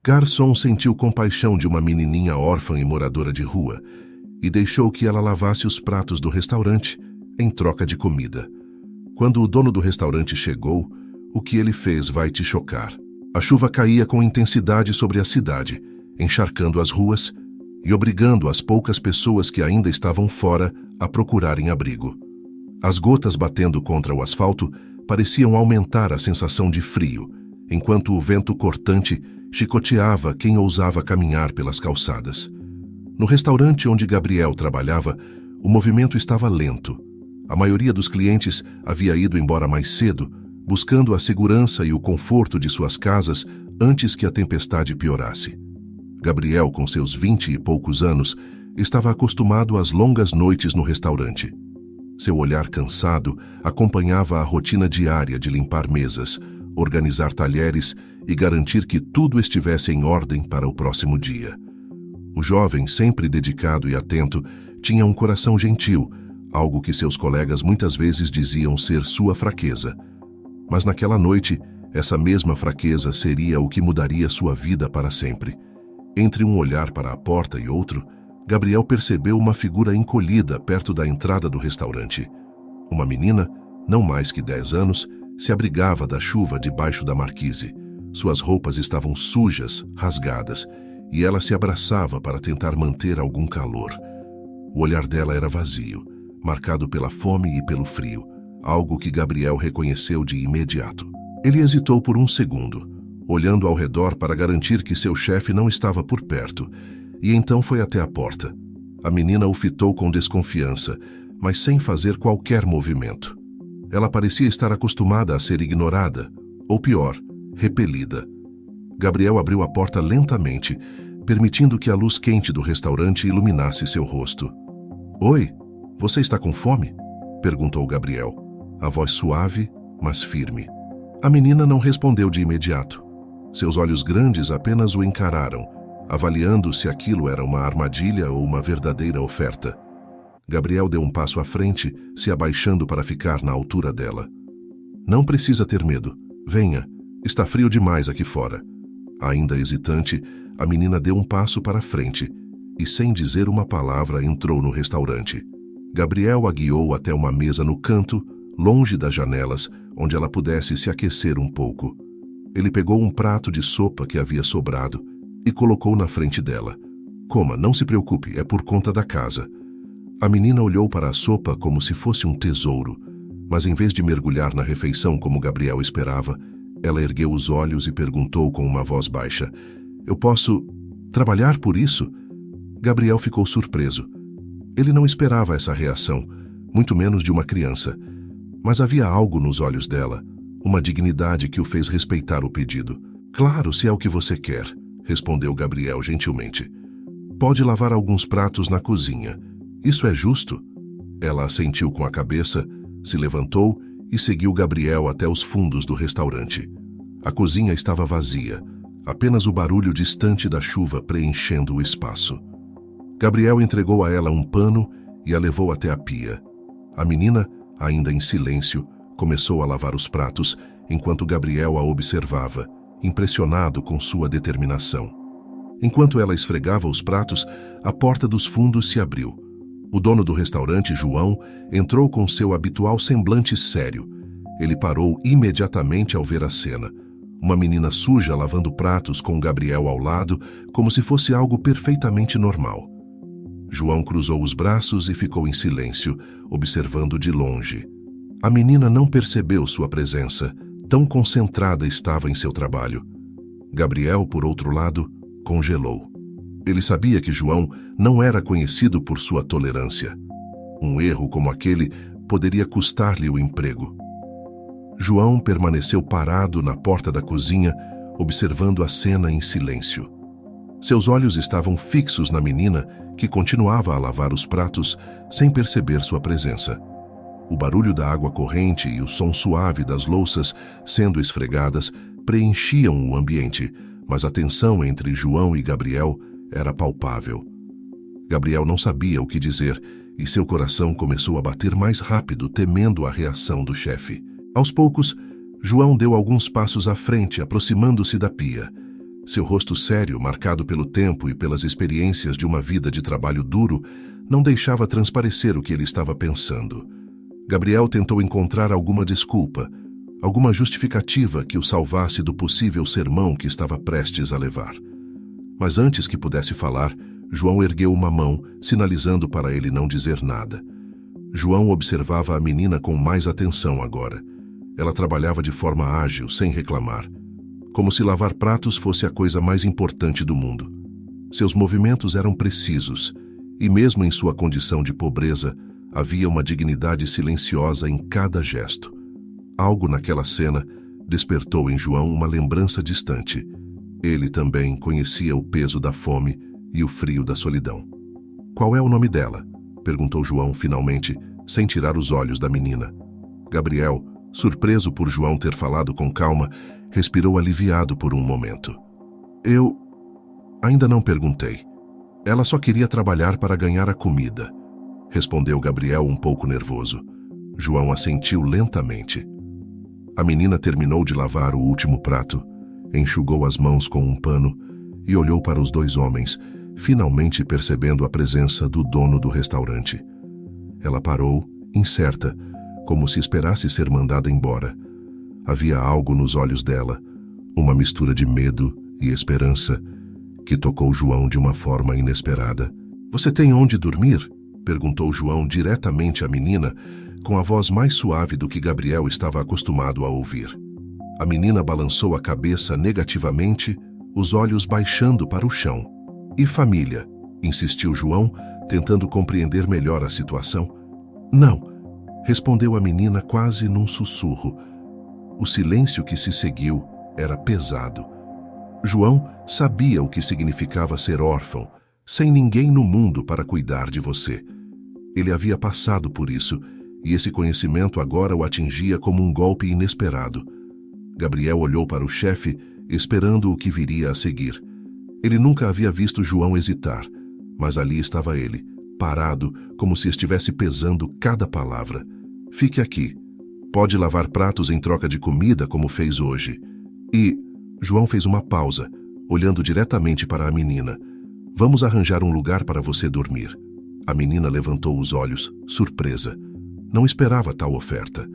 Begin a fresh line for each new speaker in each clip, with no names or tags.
Garçom sentiu compaixão de uma menininha órfã e moradora de rua e deixou que ela lavasse os pratos do restaurante em troca de comida. Quando o dono do restaurante chegou, o que ele fez vai te chocar. A chuva caía com intensidade sobre a cidade, encharcando as ruas e obrigando as poucas pessoas que ainda estavam fora a procurarem abrigo. As gotas batendo contra o asfalto pareciam aumentar a sensação de frio, enquanto o vento cortante chicoteava quem ousava caminhar pelas calçadas. No restaurante onde Gabriel trabalhava, o movimento estava lento. A maioria dos clientes havia ido embora mais cedo, buscando a segurança e o conforto de suas casas antes que a tempestade piorasse. Gabriel, com seus 20 e poucos anos, estava acostumado às longas noites no restaurante. Seu olhar cansado acompanhava a rotina diária de limpar mesas, organizar talheres e garantir que tudo estivesse em ordem para o próximo dia. O jovem, sempre dedicado e atento, tinha um coração gentil, algo que seus colegas muitas vezes diziam ser sua fraqueza. Mas naquela noite, essa mesma fraqueza seria o que mudaria sua vida para sempre. Entre um olhar para a porta e outro, Gabriel percebeu uma figura encolhida perto da entrada do restaurante. Uma menina, não mais que 10 anos, se abrigava da chuva debaixo da marquise. Suas roupas estavam sujas, rasgadas, e ela se abraçava para tentar manter algum calor. O olhar dela era vazio, marcado pela fome e pelo frio, algo que Gabriel reconheceu de imediato. Ele hesitou por um segundo, olhando ao redor para garantir que seu chefe não estava por perto, e então foi até a porta. A menina o fitou com desconfiança, mas sem fazer qualquer movimento. Ela parecia estar acostumada a ser ignorada, ou pior, repelida. Gabriel abriu a porta lentamente, permitindo que a luz quente do restaurante iluminasse seu rosto. "Oi, você está com fome?" perguntou Gabriel, a voz suave, mas firme. A menina não respondeu de imediato. Seus olhos grandes apenas o encararam, avaliando se aquilo era uma armadilha ou uma verdadeira oferta. Gabriel deu um passo à frente, se abaixando para ficar na altura dela. "Não precisa ter medo. Venha. Está frio demais aqui fora." Ainda hesitante, a menina deu um passo para frente e, sem dizer uma palavra, entrou no restaurante. Gabriel a guiou até uma mesa no canto, longe das janelas, onde ela pudesse se aquecer um pouco. Ele pegou um prato de sopa que havia sobrado e colocou na frente dela. "Coma, não se preocupe, é por conta da casa." A menina olhou para a sopa como se fosse um tesouro, mas em vez de mergulhar na refeição como Gabriel esperava, ela ergueu os olhos e perguntou com uma voz baixa: "Eu posso trabalhar por isso?" Gabriel ficou surpreso. Ele não esperava essa reação, muito menos de uma criança. Mas havia algo nos olhos dela, uma dignidade que o fez respeitar o pedido. "Claro, se é o que você quer", respondeu Gabriel gentilmente. "Pode lavar alguns pratos na cozinha. Isso é justo?" Ela assentiu com a cabeça, se levantou e seguiu Gabriel até os fundos do restaurante. A cozinha estava vazia, apenas o barulho distante da chuva preenchendo o espaço. Gabriel entregou a ela um pano e a levou até a pia. A menina, ainda em silêncio, começou a lavar os pratos, enquanto Gabriel a observava, impressionado com sua determinação. Enquanto ela esfregava os pratos, a porta dos fundos se abriu. O dono do restaurante, João, entrou com seu habitual semblante sério. Ele parou imediatamente ao ver a cena. Uma menina suja lavando pratos com Gabriel ao lado, como se fosse algo perfeitamente normal. João cruzou os braços e ficou em silêncio, observando de longe. A menina não percebeu sua presença, tão concentrada estava em seu trabalho. Gabriel, por outro lado, congelou. Ele sabia que João não era conhecido por sua tolerância. Um erro como aquele poderia custar-lhe o emprego. João permaneceu parado na porta da cozinha, observando a cena em silêncio. Seus olhos estavam fixos na menina, que continuava a lavar os pratos sem perceber sua presença. O barulho da água corrente e o som suave das louças sendo esfregadas preenchiam o ambiente, mas a tensão entre João e Gabriel era palpável. Gabriel não sabia o que dizer e seu coração começou a bater mais rápido, temendo a reação do chefe. Aos poucos, João deu alguns passos à frente, aproximando-se da pia. Seu rosto sério, marcado pelo tempo e pelas experiências de uma vida de trabalho duro, não deixava transparecer o que ele estava pensando. Gabriel tentou encontrar alguma desculpa, alguma justificativa que o salvasse do possível sermão que estava prestes a levar. Mas antes que pudesse falar, João ergueu uma mão, sinalizando para ele não dizer nada. João observava a menina com mais atenção agora. Ela trabalhava de forma ágil, sem reclamar, como se lavar pratos fosse a coisa mais importante do mundo. Seus movimentos eram precisos, e mesmo em sua condição de pobreza, havia uma dignidade silenciosa em cada gesto. Algo naquela cena despertou em João uma lembrança distante. Ele também conhecia o peso da fome e o frio da solidão. "Qual é o nome dela?" perguntou João finalmente, sem tirar os olhos da menina. Gabriel, surpreso por João ter falado com calma, respirou aliviado por um momento. "Eu ainda não perguntei. Ela só queria trabalhar para ganhar a comida", respondeu Gabriel um pouco nervoso. João assentiu lentamente. A menina terminou de lavar o último prato, enxugou as mãos com um pano e olhou para os dois homens, finalmente percebendo a presença do dono do restaurante. Ela parou, incerta, como se esperasse ser mandada embora. Havia algo nos olhos dela, uma mistura de medo e esperança, que tocou João de uma forma inesperada. "Você tem onde dormir?" perguntou João diretamente à menina, com a voz mais suave do que Gabriel estava acostumado a ouvir. A menina balançou a cabeça negativamente, os olhos baixando para o chão. "E família?" insistiu João, tentando compreender melhor a situação. "Não", respondeu a menina quase num sussurro. O silêncio que se seguiu era pesado. João sabia o que significava ser órfão, sem ninguém no mundo para cuidar de você. Ele havia passado por isso, e esse conhecimento agora o atingia como um golpe inesperado. Gabriel olhou para o chefe, esperando o que viria a seguir. Ele nunca havia visto João hesitar, mas ali estava ele, parado, como se estivesse pesando cada palavra. "Fique aqui. Pode lavar pratos em troca de comida, como fez hoje. E..." João fez uma pausa, olhando diretamente para a menina. "Vamos arranjar um lugar para você dormir." A menina levantou os olhos, surpresa. Não esperava tal oferta.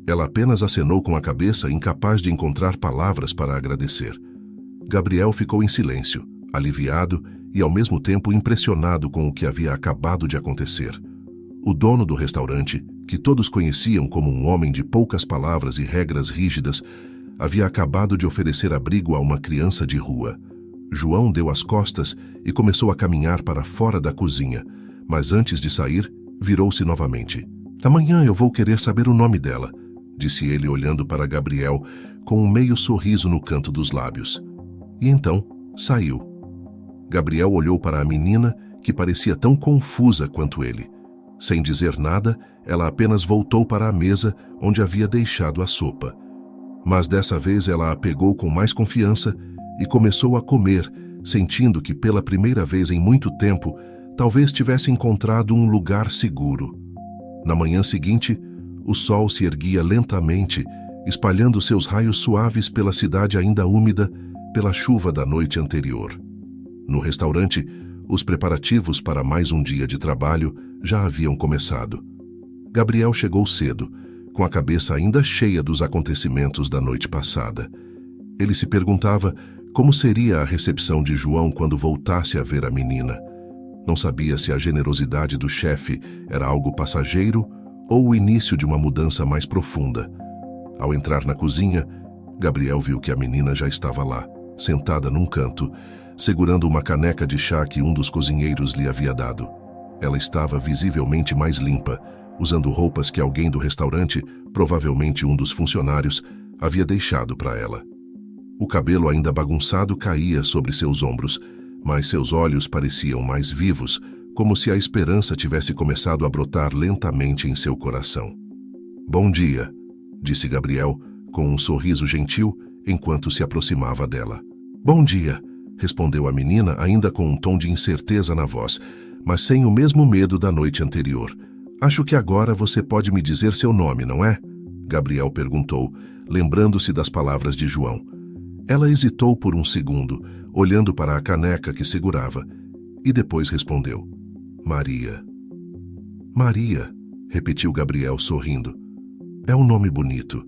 Ela apenas acenou com a cabeça, incapaz de encontrar palavras para agradecer. Gabriel ficou em silêncio, aliviado e ao mesmo tempo impressionado com o que havia acabado de acontecer. O dono do restaurante, que todos conheciam como um homem de poucas palavras e regras rígidas, havia acabado de oferecer abrigo a uma criança de rua. João deu as costas e começou a caminhar para fora da cozinha, mas antes de sair, virou-se novamente. "Amanhã eu vou querer saber o nome dela", disse ele olhando para Gabriel com um meio sorriso no canto dos lábios. E então, saiu. Gabriel olhou para a menina, que parecia tão confusa quanto ele. Sem dizer nada, ela apenas voltou para a mesa onde havia deixado a sopa. Mas dessa vez ela a pegou com mais confiança e começou a comer, sentindo que pela primeira vez em muito tempo, talvez tivesse encontrado um lugar seguro. Na manhã seguinte, o sol se erguia lentamente, espalhando seus raios suaves pela cidade ainda úmida pela chuva da noite anterior. No restaurante, os preparativos para mais um dia de trabalho já haviam começado. Gabriel chegou cedo, com a cabeça ainda cheia dos acontecimentos da noite passada. Ele se perguntava como seria a recepção de João quando voltasse a ver a menina. Não sabia se a generosidade do chefe era algo passageiro ou o início de uma mudança mais profunda. Ao entrar na cozinha, Gabriel viu que a menina já estava lá, sentada num canto, segurando uma caneca de chá que um dos cozinheiros lhe havia dado. Ela estava visivelmente mais limpa, usando roupas que alguém do restaurante, provavelmente um dos funcionários, havia deixado para ela. O cabelo ainda bagunçado caía sobre seus ombros, mas seus olhos pareciam mais vivos, como se a esperança tivesse começado a brotar lentamente em seu coração. "Bom dia", disse Gabriel, com um sorriso gentil, enquanto se aproximava dela. "Bom dia", respondeu a menina, ainda com um tom de incerteza na voz, mas sem o mesmo medo da noite anterior. "Acho que agora você pode me dizer seu nome, não é?" Gabriel perguntou, lembrando-se das palavras de João. Ela hesitou por um segundo, olhando para a caneca que segurava, e depois respondeu: Maria. Maria, repetiu Gabriel sorrindo. É um nome bonito.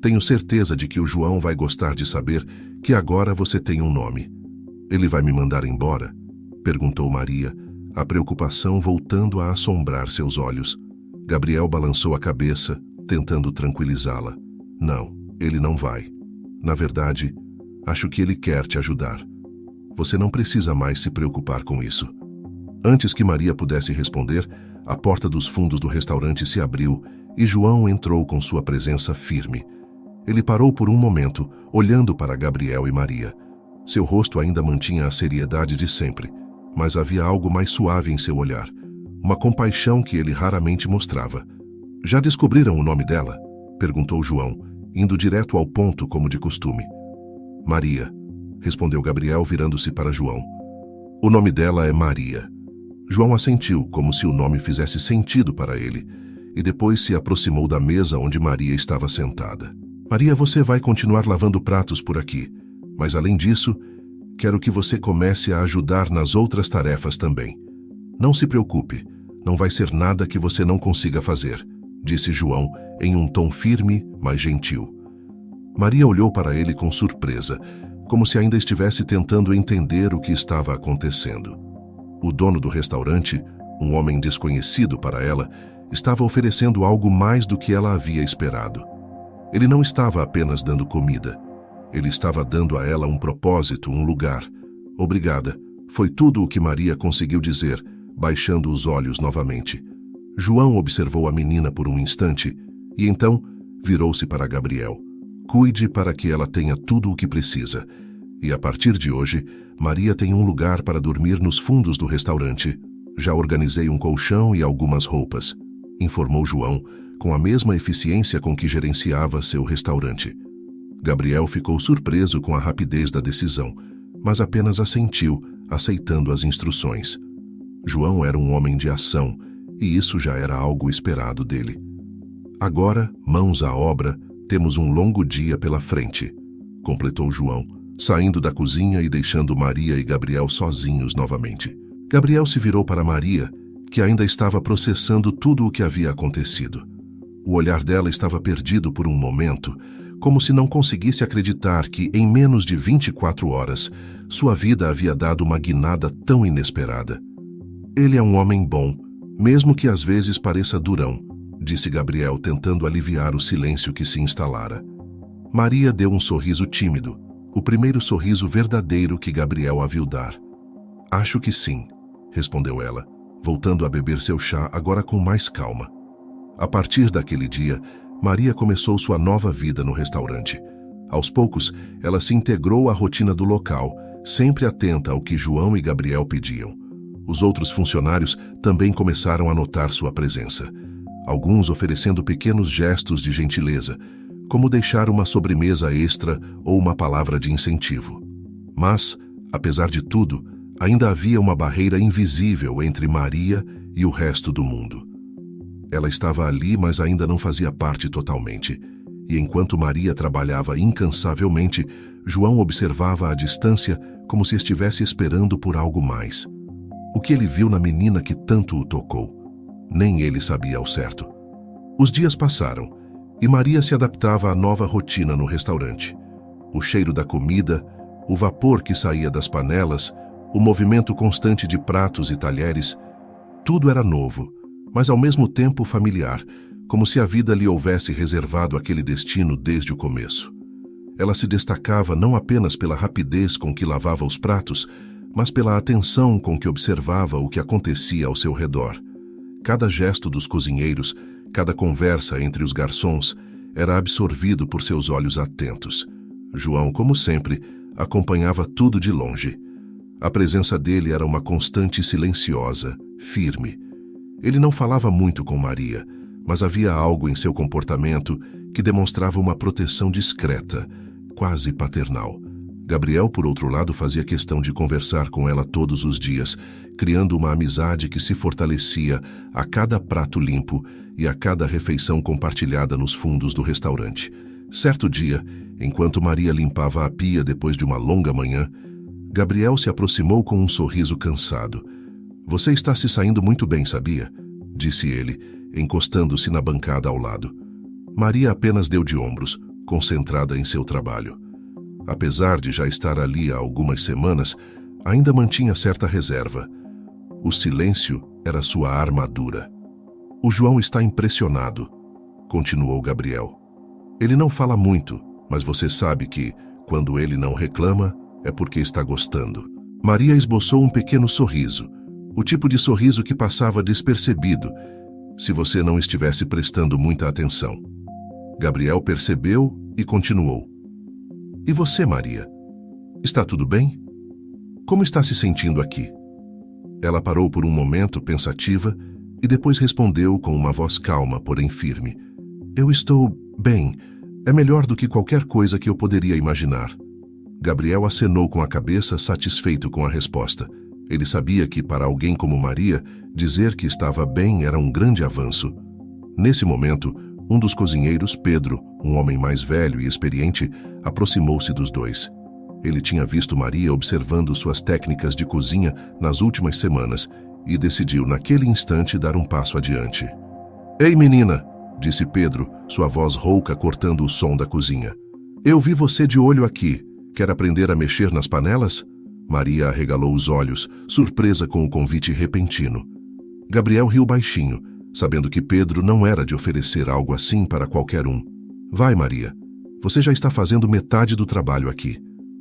Tenho certeza de que o João vai gostar de saber que agora você tem um nome. Ele vai me mandar embora? Perguntou Maria, a preocupação voltando a assombrar seus olhos. Gabriel balançou a cabeça, tentando tranquilizá-la. Não, ele não vai. Na verdade, acho que ele quer te ajudar. Você não precisa mais se preocupar com isso. Antes que Maria pudesse responder, a porta dos fundos do restaurante se abriu e João entrou com sua presença firme. Ele parou por um momento, olhando para Gabriel e Maria. Seu rosto ainda mantinha a seriedade de sempre, mas havia algo mais suave em seu olhar, uma compaixão que ele raramente mostrava. Já descobriram o nome dela? Perguntou João, indo direto ao ponto como de costume. Maria, respondeu Gabriel virando-se para João. O nome dela é Maria. João assentiu, como se o nome fizesse sentido para ele, e depois se aproximou da mesa onde Maria estava sentada. Maria, você vai continuar lavando pratos por aqui, mas além disso, quero que você comece a ajudar nas outras tarefas também. Não se preocupe, não vai ser nada que você não consiga fazer, disse João em um tom firme, mas gentil. Maria olhou para ele com surpresa, como se ainda estivesse tentando entender o que estava acontecendo. O dono do restaurante, um homem desconhecido para ela, estava oferecendo algo mais do que ela havia esperado. Ele não estava apenas dando comida. Ele estava dando a ela um propósito, um lugar. Obrigada, foi tudo o que Maria conseguiu dizer, baixando os olhos novamente. João observou a menina por um instante e então virou-se para Gabriel. Cuide para que ela tenha tudo o que precisa. E a partir de hoje, Maria tem um lugar para dormir nos fundos do restaurante. Já organizei um colchão e algumas roupas, informou João, com a mesma eficiência com que gerenciava seu restaurante. Gabriel ficou surpreso com a rapidez da decisão, mas apenas assentiu, aceitando as instruções. João era um homem de ação, e isso já era algo esperado dele. Agora, mãos à obra, temos um longo dia pela frente, completou João, saindo da cozinha e deixando Maria e Gabriel sozinhos novamente. Gabriel se virou para Maria, que ainda estava processando tudo o que havia acontecido. O olhar dela estava perdido por um momento, como se não conseguisse acreditar que, em menos de 24 horas, sua vida havia dado uma guinada tão inesperada. Ele é um homem bom, mesmo que às vezes pareça durão, disse Gabriel, tentando aliviar o silêncio que se instalara. Maria deu um sorriso tímido, o primeiro sorriso verdadeiro que Gabriel a viu dar. Acho que sim, respondeu ela, voltando a beber seu chá agora com mais calma. A partir daquele dia, Maria começou sua nova vida no restaurante. Aos poucos, ela se integrou à rotina do local, sempre atenta ao que João e Gabriel pediam. Os outros funcionários também começaram a notar sua presença, alguns oferecendo pequenos gestos de gentileza, como deixar uma sobremesa extra ou uma palavra de incentivo. Mas, apesar de tudo, ainda havia uma barreira invisível entre Maria e o resto do mundo. Ela estava ali, mas ainda não fazia parte totalmente. E enquanto Maria trabalhava incansavelmente, João observava à distância como se estivesse esperando por algo mais. O que ele viu na menina que tanto o tocou? Nem ele sabia ao certo. Os dias passaram, e Maria se adaptava à nova rotina no restaurante. O cheiro da comida, o vapor que saía das panelas, o movimento constante de pratos e talheres, tudo era novo, mas ao mesmo tempo familiar, como se a vida lhe houvesse reservado aquele destino desde o começo. Ela se destacava não apenas pela rapidez com que lavava os pratos, mas pela atenção com que observava o que acontecia ao seu redor. Cada gesto dos cozinheiros, cada conversa entre os garçons, era absorvido por seus olhos atentos. João, como sempre, acompanhava tudo de longe. A presença dele era uma constante silenciosa, firme. Ele não falava muito com Maria, mas havia algo em seu comportamento que demonstrava uma proteção discreta, quase paternal. Gabriel, por outro lado, fazia questão de conversar com ela todos os dias, criando uma amizade que se fortalecia a cada prato limpo e a cada refeição compartilhada nos fundos do restaurante. Certo dia, enquanto Maria limpava a pia depois de uma longa manhã, Gabriel se aproximou com um sorriso cansado. "Você está se saindo muito bem, sabia?" disse ele, encostando-se na bancada ao lado. Maria apenas deu de ombros, concentrada em seu trabalho. Apesar de já estar ali há algumas semanas, ainda mantinha certa reserva. O silêncio era sua armadura. "O João está impressionado", continuou Gabriel. "Ele não fala muito, mas você sabe que, quando ele não reclama, é porque está gostando." Maria esboçou um pequeno sorriso, o tipo de sorriso que passava despercebido, se você não estivesse prestando muita atenção. Gabriel percebeu e continuou. "E você, Maria? Está tudo bem? Como está se sentindo aqui?" Ela parou por um momento, pensativa, e depois respondeu com uma voz calma, porém firme. "Eu estou bem. É melhor do que qualquer coisa que eu poderia imaginar." Gabriel acenou com a cabeça, satisfeito com a resposta. Ele sabia que, para alguém como Maria, dizer que estava bem era um grande avanço. Nesse momento, um dos cozinheiros, Pedro, um homem mais velho e experiente, aproximou-se dos dois. Ele tinha visto Maria observando suas técnicas de cozinha nas últimas semanas e decidiu, naquele instante, dar um passo adiante. "Ei, menina!" disse Pedro, sua voz rouca cortando o som da cozinha. "Eu vi você de olho aqui. Quer aprender a mexer nas panelas?" Maria arregalou os olhos, surpresa com o convite repentino. Gabriel riu baixinho, sabendo que Pedro não era de oferecer algo assim para qualquer um. "Vai, Maria. Você já está fazendo metade do trabalho aqui.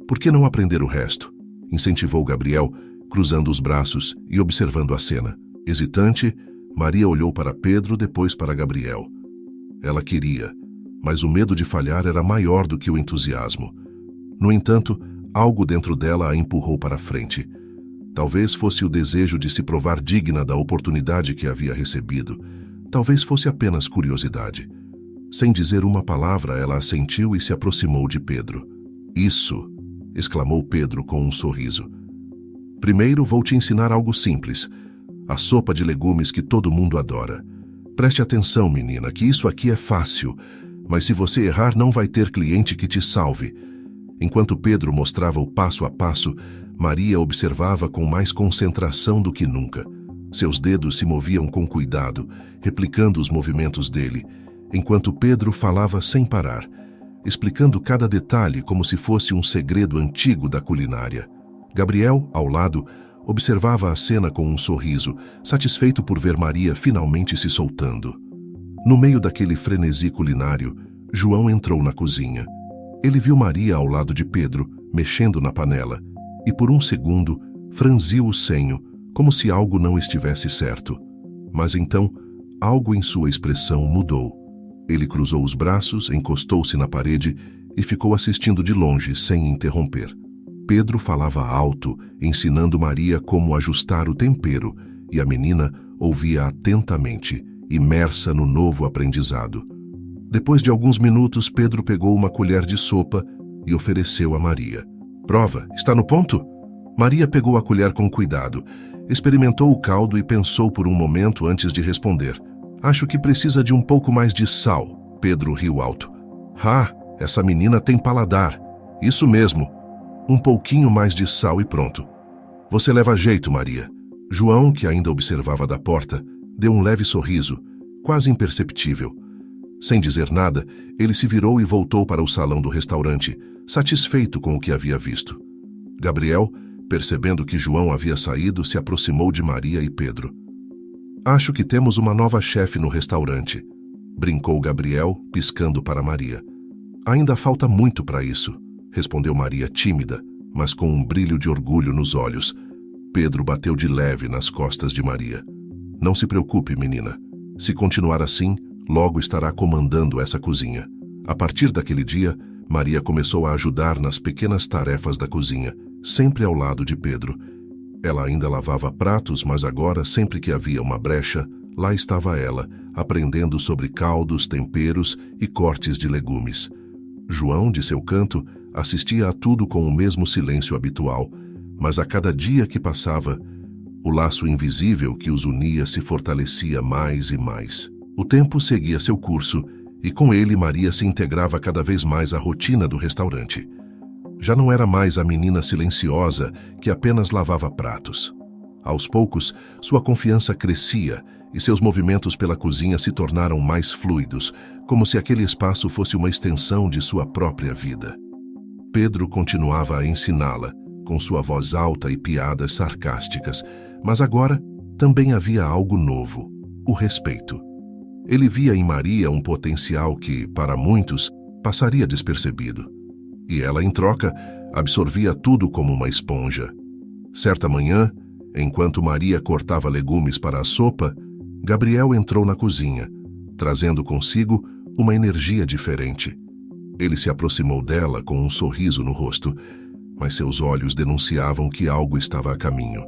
Por que não aprender o resto?" incentivou Gabriel, cruzando os braços e observando a cena. Hesitante, Maria olhou para Pedro, depois para Gabriel. Ela queria, mas o medo de falhar era maior do que o entusiasmo. No entanto, algo dentro dela a empurrou para frente. Talvez fosse o desejo de se provar digna da oportunidade que havia recebido. Talvez fosse apenas curiosidade. Sem dizer uma palavra, ela assentiu e se aproximou de Pedro. "Isso!" exclamou Pedro com um sorriso. "Primeiro vou te ensinar algo simples. A sopa de legumes que todo mundo adora. Preste atenção, menina, que isso aqui é fácil, mas se você errar não vai ter cliente que te salve." Enquanto Pedro mostrava o passo a passo, Maria observava com mais concentração do que nunca. Seus dedos se moviam com cuidado, replicando os movimentos dele, enquanto Pedro falava sem parar, explicando cada detalhe como se fosse um segredo antigo da culinária. Gabriel, ao lado, observava a cena com um sorriso, satisfeito por ver Maria finalmente se soltando. No meio daquele frenesi culinário, João entrou na cozinha. Ele viu Maria ao lado de Pedro, mexendo na panela, e por um segundo franziu o senho, como se algo não estivesse certo. Mas então, algo em sua expressão mudou. Ele cruzou os braços, encostou-se na parede e ficou assistindo de longe, sem interromper. Pedro falava alto, ensinando Maria como ajustar o tempero, e a menina ouvia atentamente, imersa no novo aprendizado. Depois de alguns minutos, Pedro pegou uma colher de sopa e ofereceu a Maria. "Prova, está no ponto?" Maria pegou a colher com cuidado, experimentou o caldo e pensou por um momento antes de responder. "Acho que precisa de um pouco mais de sal." Pedro riu alto. "Ah, essa menina tem paladar." "Isso mesmo. Um pouquinho mais de sal e pronto." "Você leva jeito, Maria." João, que ainda observava da porta, deu um leve sorriso, quase imperceptível. Sem dizer nada, ele se virou e voltou para o salão do restaurante, satisfeito com o que havia visto. Gabriel, percebendo que João havia saído, se aproximou de Maria e Pedro. "Acho que temos uma nova chefe no restaurante", brincou Gabriel, piscando para Maria. "Ainda falta muito para isso", respondeu Maria tímida, mas com um brilho de orgulho nos olhos. Pedro bateu de leve nas costas de Maria. "Não se preocupe, menina. Se continuar assim, logo estará comandando essa cozinha." A partir daquele dia, Maria começou a ajudar nas pequenas tarefas da cozinha, sempre ao lado de Pedro. Ela ainda lavava pratos, mas agora, sempre que havia uma brecha, lá estava ela, aprendendo sobre caldos, temperos e cortes de legumes. João, de seu canto, assistia a tudo com o mesmo silêncio habitual, mas a cada dia que passava, o laço invisível que os unia se fortalecia mais e mais. O tempo seguia seu curso e com ele Maria se integrava cada vez mais à rotina do restaurante. Já não era mais a menina silenciosa que apenas lavava pratos. Aos poucos, sua confiança crescia e seus movimentos pela cozinha se tornaram mais fluidos, como se aquele espaço fosse uma extensão de sua própria vida. Pedro continuava a ensiná-la, com sua voz alta e piadas sarcásticas, mas agora também havia algo novo: o respeito. Ele via em Maria um potencial que, para muitos, passaria despercebido. E ela, em troca, absorvia tudo como uma esponja. Certa manhã, enquanto Maria cortava legumes para a sopa, Gabriel entrou na cozinha, trazendo consigo uma energia diferente. Ele se aproximou dela com um sorriso no rosto, mas seus olhos denunciavam que algo estava a caminho.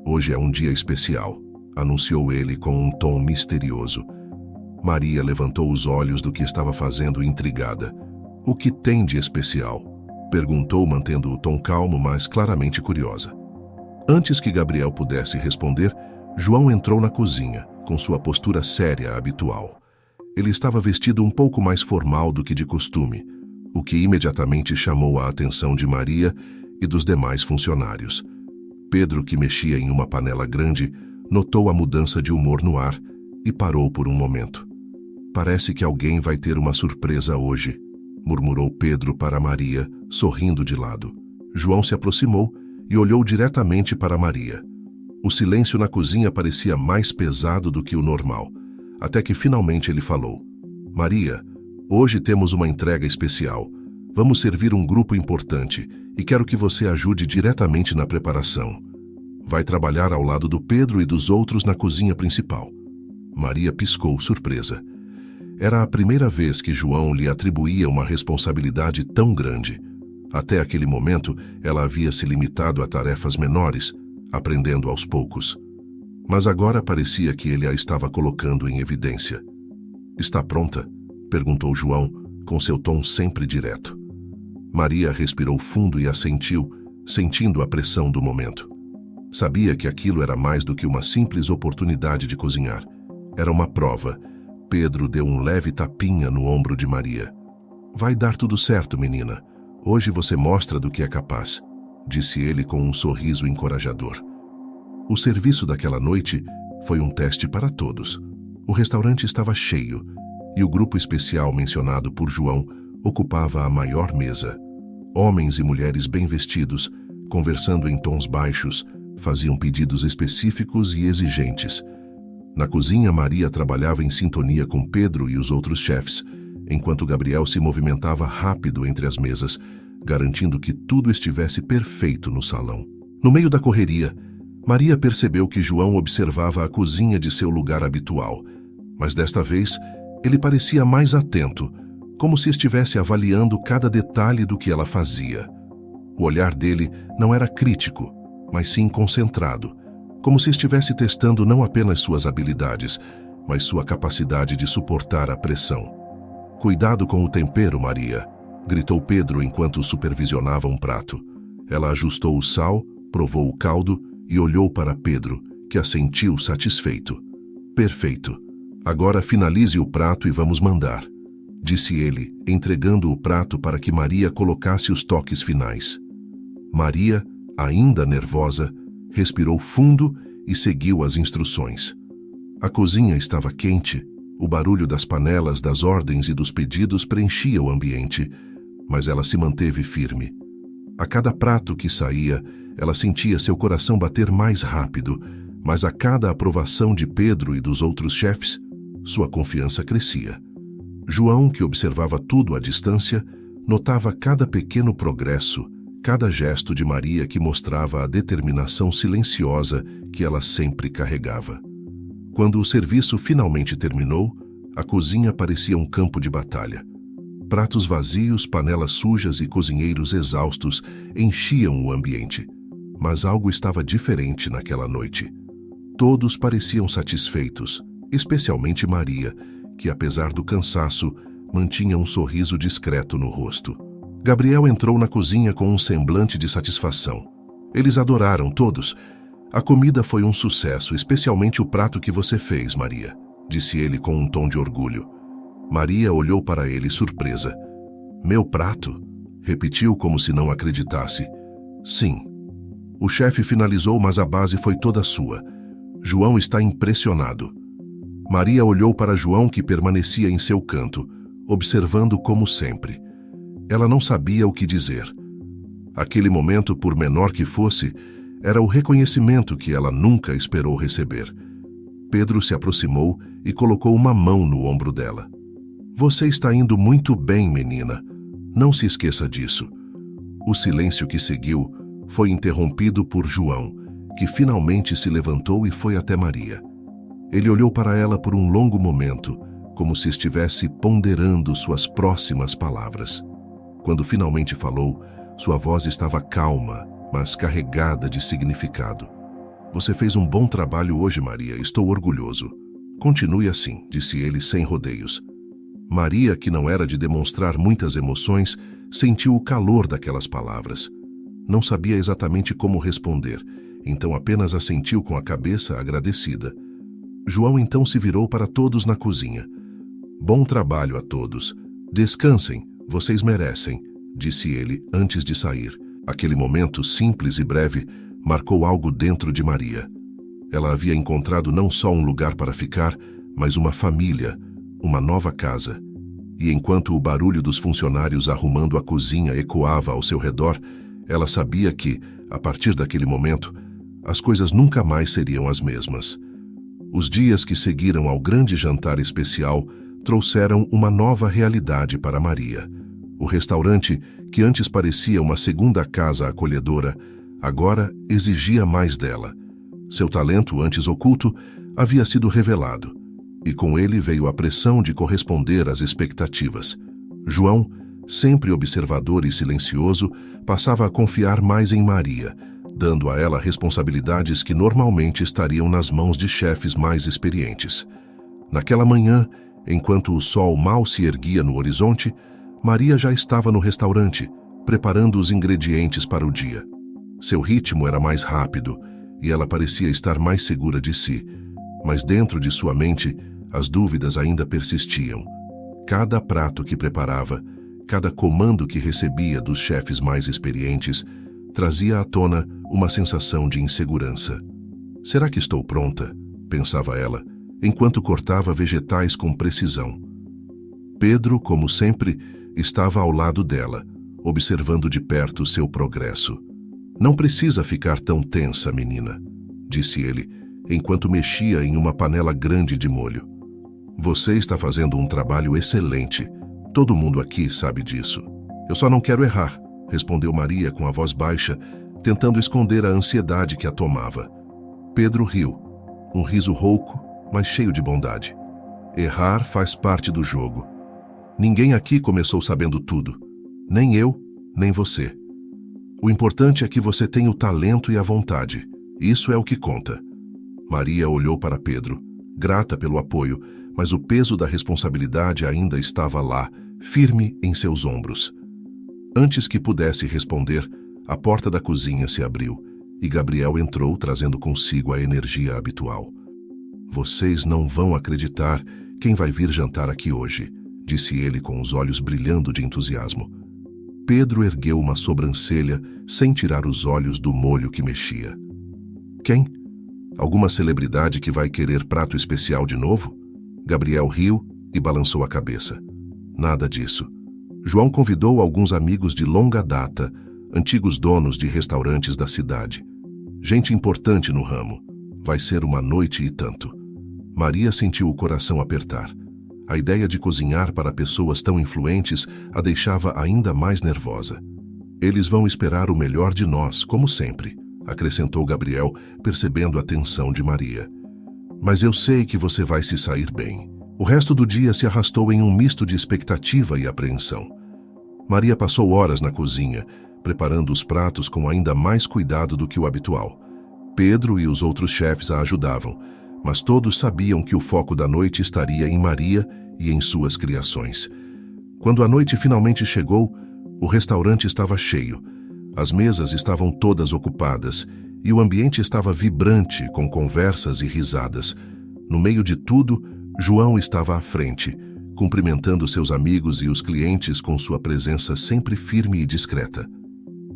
Hoje é um dia especial, anunciou ele com um tom misterioso. Maria levantou os olhos do que estava fazendo, intrigada. O que tem de especial? Perguntou, mantendo o tom calmo, mas claramente curiosa. Antes que Gabriel pudesse responder, João entrou na cozinha, com sua postura séria habitual. Ele estava vestido um pouco mais formal do que de costume, o que imediatamente chamou a atenção de Maria e dos demais funcionários. Pedro, que mexia em uma panela grande, notou a mudança de humor no ar e parou por um momento. Parece que alguém vai ter uma surpresa hoje, murmurou Pedro para Maria, sorrindo de lado. João se aproximou e olhou diretamente para Maria. O silêncio na cozinha parecia mais pesado do que o normal, até que finalmente ele falou: Maria, hoje temos uma entrega especial. Vamos servir um grupo importante e quero que você ajude diretamente na preparação. Vai trabalhar ao lado do Pedro e dos outros na cozinha principal. Maria piscou, surpresa. Era a primeira vez que João lhe atribuía uma responsabilidade tão grande. Até aquele momento, ela havia se limitado a tarefas menores, aprendendo aos poucos. Mas agora parecia que ele a estava colocando em evidência. Está pronta? Perguntou João, com seu tom sempre direto. Maria respirou fundo e assentiu, sentindo a pressão do momento. Sabia que aquilo era mais do que uma simples oportunidade de cozinhar. Era uma prova. Pedro deu um leve tapinha no ombro de Maria. Vai dar tudo certo, menina. Hoje você mostra do que é capaz, disse ele com um sorriso encorajador. O serviço daquela noite foi um teste para todos. O restaurante estava cheio e o grupo especial mencionado por João ocupava a maior mesa. Homens e mulheres bem vestidos, conversando em tons baixos, faziam pedidos específicos e exigentes. Na cozinha, Maria trabalhava em sintonia com Pedro e os outros chefes, enquanto Gabriel se movimentava rápido entre as mesas, garantindo que tudo estivesse perfeito no salão. No meio da correria, Maria percebeu que João observava a cozinha de seu lugar habitual, mas desta vez ele parecia mais atento, como se estivesse avaliando cada detalhe do que ela fazia. O olhar dele não era crítico, mas sim concentrado, como se estivesse testando não apenas suas habilidades, mas sua capacidade de suportar a pressão. Cuidado com o tempero, Maria, gritou Pedro enquanto supervisionava um prato. Ela ajustou o sal, provou o caldo e olhou para Pedro, que assentiu satisfeito. Perfeito. Agora finalize o prato e vamos mandar, disse ele, entregando o prato para que Maria colocasse os toques finais. Maria, ainda nervosa, respirou fundo e seguiu as instruções. A cozinha estava quente, o barulho das panelas, das ordens e dos pedidos preenchia o ambiente, mas ela se manteve firme. A cada prato que saía, ela sentia seu coração bater mais rápido, mas a cada aprovação de Pedro e dos outros chefes, sua confiança crescia. João, que observava tudo à distância, notava cada pequeno progresso, cada gesto de Maria que mostrava a determinação silenciosa que ela sempre carregava. Quando o serviço finalmente terminou, a cozinha parecia um campo de batalha. Pratos vazios, panelas sujas e cozinheiros exaustos enchiam o ambiente. Mas algo estava diferente naquela noite. Todos pareciam satisfeitos, especialmente Maria, que, apesar do cansaço, mantinha um sorriso discreto no rosto. Gabriel entrou na cozinha com um semblante de satisfação. Eles adoraram todos. A comida foi um sucesso, especialmente o prato que você fez, Maria, disse ele com um tom de orgulho. Maria olhou para ele surpresa. Meu prato? Repetiu como se não acreditasse. Sim. O chefe finalizou, mas a base foi toda sua. João está impressionado. Maria olhou para João, que permanecia em seu canto, observando como sempre. Ela não sabia o que dizer. Aquele momento, por menor que fosse, era o reconhecimento que ela nunca esperou receber. Pedro se aproximou e colocou uma mão no ombro dela. Você está indo muito bem, menina. Não se esqueça disso. O silêncio que seguiu foi interrompido por João, que finalmente se levantou e foi até Maria. Ele olhou para ela por um longo momento, como se estivesse ponderando suas próximas palavras. Quando finalmente falou, sua voz estava calma, mas carregada de significado. Você fez um bom trabalho hoje, Maria. Estou orgulhoso. Continue assim, disse ele sem rodeios. Maria, que não era de demonstrar muitas emoções, sentiu o calor daquelas palavras. Não sabia exatamente como responder, então apenas assentiu com a cabeça agradecida. João então se virou para todos na cozinha. Bom trabalho a todos. Descansem, vocês merecem, disse ele antes de sair. Aquele momento simples e breve marcou algo dentro de Maria. Ela havia encontrado não só um lugar para ficar, mas uma família, uma nova casa. E enquanto o barulho dos funcionários arrumando a cozinha ecoava ao seu redor, ela sabia que, a partir daquele momento, as coisas nunca mais seriam as mesmas. Os dias que seguiram ao grande jantar especial trouxeram uma nova realidade para Maria. O restaurante, que antes parecia uma segunda casa acolhedora, agora exigia mais dela. Seu talento, antes oculto, havia sido revelado, e com ele veio a pressão de corresponder às expectativas. João, sempre observador e silencioso, passava a confiar mais em Maria, dando a ela responsabilidades que normalmente estariam nas mãos de chefes mais experientes. Naquela manhã, enquanto o sol mal se erguia no horizonte, Maria já estava no restaurante, preparando os ingredientes para o dia. Seu ritmo era mais rápido e ela parecia estar mais segura de si, mas dentro de sua mente as dúvidas ainda persistiam. Cada prato que preparava, cada comando que recebia dos chefes mais experientes, trazia à tona uma sensação de insegurança. Será que estou pronta? Pensava ela, enquanto cortava vegetais com precisão. Pedro, como sempre, estava ao lado dela, observando de perto seu progresso. Não precisa ficar tão tensa, menina, disse ele, enquanto mexia em uma panela grande de molho. Você está fazendo um trabalho excelente. Todo mundo aqui sabe disso. Eu só não quero errar, respondeu Maria com a voz baixa, tentando esconder a ansiedade que a tomava. Pedro riu, um riso rouco, mas cheio de bondade. Errar faz parte do jogo. Ninguém aqui começou sabendo tudo. Nem eu, nem você. O importante é que você tenha o talento e a vontade. Isso é o que conta. Maria olhou para Pedro, grata pelo apoio, mas o peso da responsabilidade ainda estava lá, firme em seus ombros. Antes que pudesse responder, a porta da cozinha se abriu e Gabriel entrou trazendo consigo a energia habitual. Vocês não vão acreditar quem vai vir jantar aqui hoje, disse ele com os olhos brilhando de entusiasmo. Pedro ergueu uma sobrancelha sem tirar os olhos do molho que mexia. Quem? Alguma celebridade que vai querer prato especial de novo? Gabriel riu e balançou a cabeça. Nada disso. João convidou alguns amigos de longa data, antigos donos de restaurantes da cidade. Gente importante no ramo. Vai ser uma noite e tanto. Maria sentiu o coração apertar. A ideia de cozinhar para pessoas tão influentes a deixava ainda mais nervosa. Eles vão esperar o melhor de nós, como sempre, acrescentou Gabriel, percebendo a tensão de Maria. Mas eu sei que você vai se sair bem. O resto do dia se arrastou em um misto de expectativa e apreensão. Maria passou horas na cozinha, preparando os pratos com ainda mais cuidado do que o habitual. Pedro e os outros chefes a ajudavam, mas todos sabiam que o foco da noite estaria em Maria e em suas criações. Quando a noite finalmente chegou, o restaurante estava cheio. As mesas estavam todas ocupadas e o ambiente estava vibrante com conversas e risadas. No meio de tudo, João estava à frente, cumprimentando seus amigos e os clientes com sua presença sempre firme e discreta.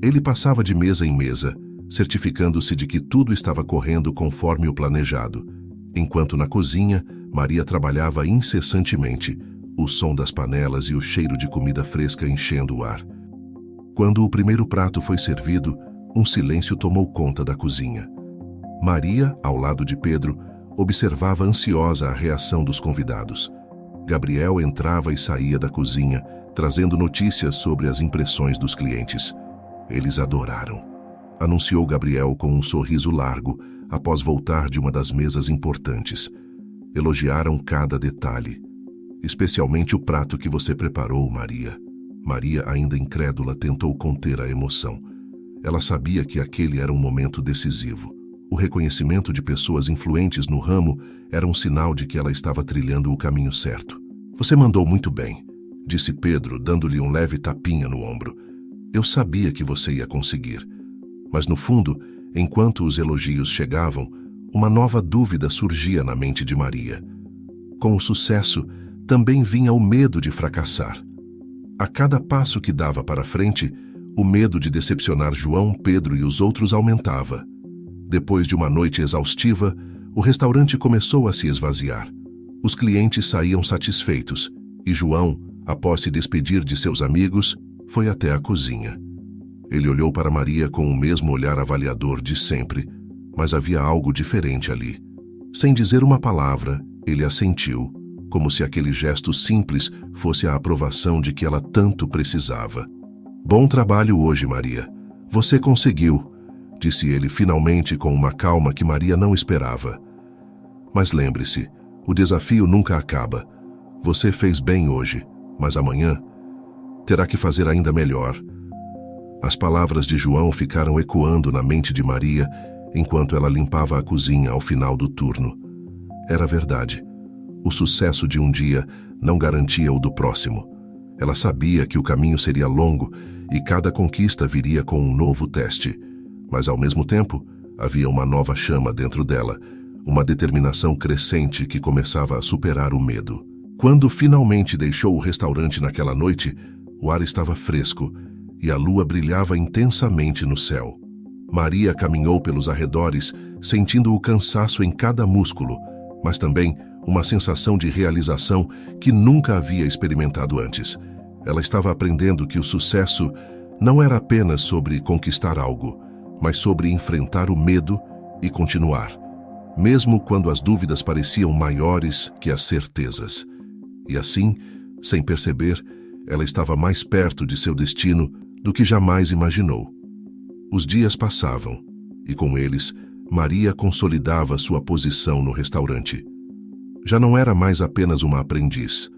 Ele passava de mesa em mesa, certificando-se de que tudo estava correndo conforme o planejado, enquanto na cozinha, Maria trabalhava incessantemente, o som das panelas e o cheiro de comida fresca enchendo o ar. Quando o primeiro prato foi servido, um silêncio tomou conta da cozinha. Maria, ao lado de Pedro, observava ansiosa a reação dos convidados. Gabriel entrava e saía da cozinha, trazendo notícias sobre as impressões dos clientes. Eles adoraram, anunciou Gabriel com um sorriso largo, após voltar de uma das mesas importantes. Elogiaram cada detalhe, especialmente o prato que você preparou, Maria. Maria, ainda incrédula, tentou conter a emoção. Ela sabia que aquele era um momento decisivo. O reconhecimento de pessoas influentes no ramo era um sinal de que ela estava trilhando o caminho certo. Você mandou muito bem, disse Pedro, dando-lhe um leve tapinha no ombro. Eu sabia que você ia conseguir. Mas no fundo, enquanto os elogios chegavam, uma nova dúvida surgia na mente de Maria. Com o sucesso, também vinha o medo de fracassar. A cada passo que dava para frente, o medo de decepcionar João, Pedro e os outros aumentava. Depois de uma noite exaustiva, o restaurante começou a se esvaziar. Os clientes saíam satisfeitos, e João, após se despedir de seus amigos, foi até a cozinha. Ele olhou para Maria com o mesmo olhar avaliador de sempre, mas havia algo diferente ali. Sem dizer uma palavra, ele assentiu, como se aquele gesto simples fosse a aprovação de que ela tanto precisava. Bom trabalho hoje, Maria. Você conseguiu, disse ele finalmente com uma calma que Maria não esperava. Mas lembre-se, o desafio nunca acaba. Você fez bem hoje, mas amanhã terá que fazer ainda melhor. As palavras de João ficaram ecoando na mente de Maria enquanto ela limpava a cozinha ao final do turno. Era verdade. O sucesso de um dia não garantia o do próximo. Ela sabia que o caminho seria longo e cada conquista viria com um novo teste. Mas, ao mesmo tempo, havia uma nova chama dentro dela, uma determinação crescente que começava a superar o medo. Quando finalmente deixou o restaurante naquela noite, o ar estava fresco e a lua brilhava intensamente no céu. Maria caminhou pelos arredores, sentindo o cansaço em cada músculo, mas também uma sensação de realização que nunca havia experimentado antes. Ela estava aprendendo que o sucesso não era apenas sobre conquistar algo, mas sobre enfrentar o medo e continuar, mesmo quando as dúvidas pareciam maiores que as certezas. E assim, sem perceber, ela estava mais perto de seu destino do que jamais imaginou. Os dias passavam, e com eles, Maria consolidava sua posição no restaurante. Já não era mais apenas uma aprendiz.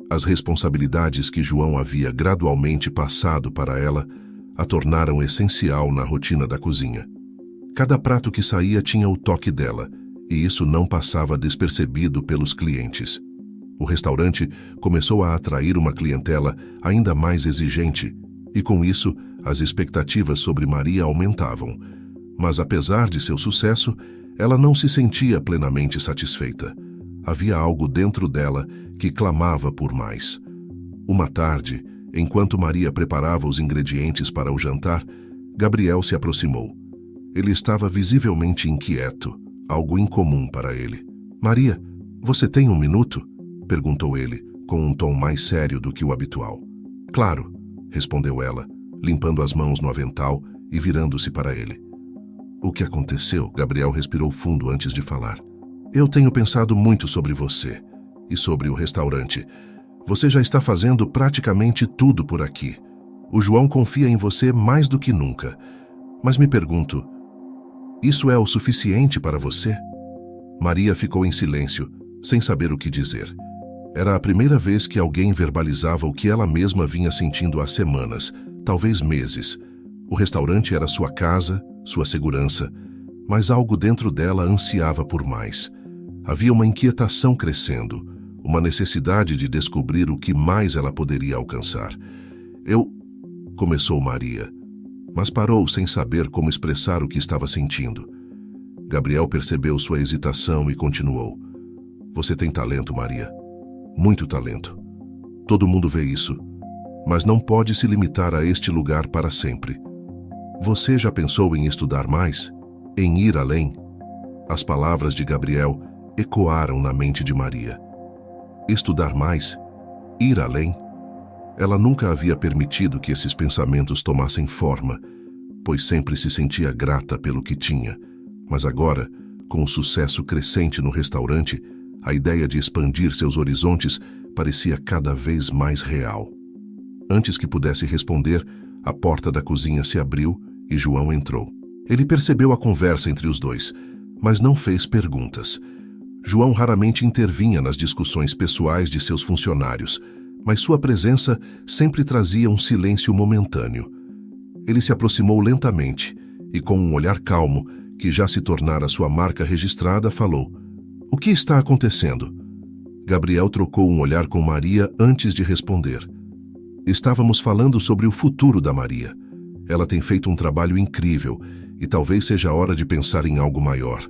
As responsabilidades que João havia gradualmente passado para ela a tornaram essencial na rotina da cozinha. Cada prato que saía tinha o toque dela, e isso não passava despercebido pelos clientes. O restaurante começou a atrair uma clientela ainda mais exigente, e com isso, as expectativas sobre Maria aumentavam. Mas apesar de seu sucesso, ela não se sentia plenamente satisfeita. Havia algo dentro dela que clamava por mais. Uma tarde, enquanto Maria preparava os ingredientes para o jantar, Gabriel se aproximou. Ele estava visivelmente inquieto, algo incomum para ele. "Maria, você tem um minuto?" perguntou ele, com um tom mais sério do que o habitual. "Claro", respondeu ela, limpando as mãos no avental e virando-se para ele. "O que aconteceu?" Gabriel respirou fundo antes de falar. "Eu tenho pensado muito sobre você e sobre o restaurante. Você já está fazendo praticamente tudo por aqui. O João confia em você mais do que nunca. Mas me pergunto, isso é o suficiente para você?" Maria ficou em silêncio, sem saber o que dizer. Era a primeira vez que alguém verbalizava o que ela mesma vinha sentindo há semanas, talvez meses. O restaurante era sua casa, sua segurança, mas algo dentro dela ansiava por mais. Havia uma inquietação crescendo, uma necessidade de descobrir o que mais ela poderia alcançar. Começou Maria, mas parou sem saber como expressar o que estava sentindo. Gabriel percebeu sua hesitação e continuou. "Você tem talento, Maria. muito talento. Todo mundo vê isso, mas não pode se limitar a este lugar para sempre. Você já pensou em estudar mais? Em ir além? As palavras de Gabriel ecoaram na mente de Maria. Estudar mais? Ir além? Ela nunca havia permitido que esses pensamentos tomassem forma, pois sempre se sentia grata pelo que tinha. Mas agora, com o sucesso crescente no restaurante, a ideia de expandir seus horizontes parecia cada vez mais real. Antes que pudesse responder, a porta da cozinha se abriu e João entrou. Ele percebeu a conversa entre os dois, mas não fez perguntas. João raramente intervinha nas discussões pessoais de seus funcionários, mas sua presença sempre trazia um silêncio momentâneo. Ele se aproximou lentamente e, com um olhar calmo, que já se tornara sua marca registrada, falou: "O que está acontecendo?" Gabriel trocou um olhar com Maria antes de responder. "Estávamos falando sobre o futuro da Maria. Ela tem feito um trabalho incrível e talvez seja a hora de pensar em algo maior.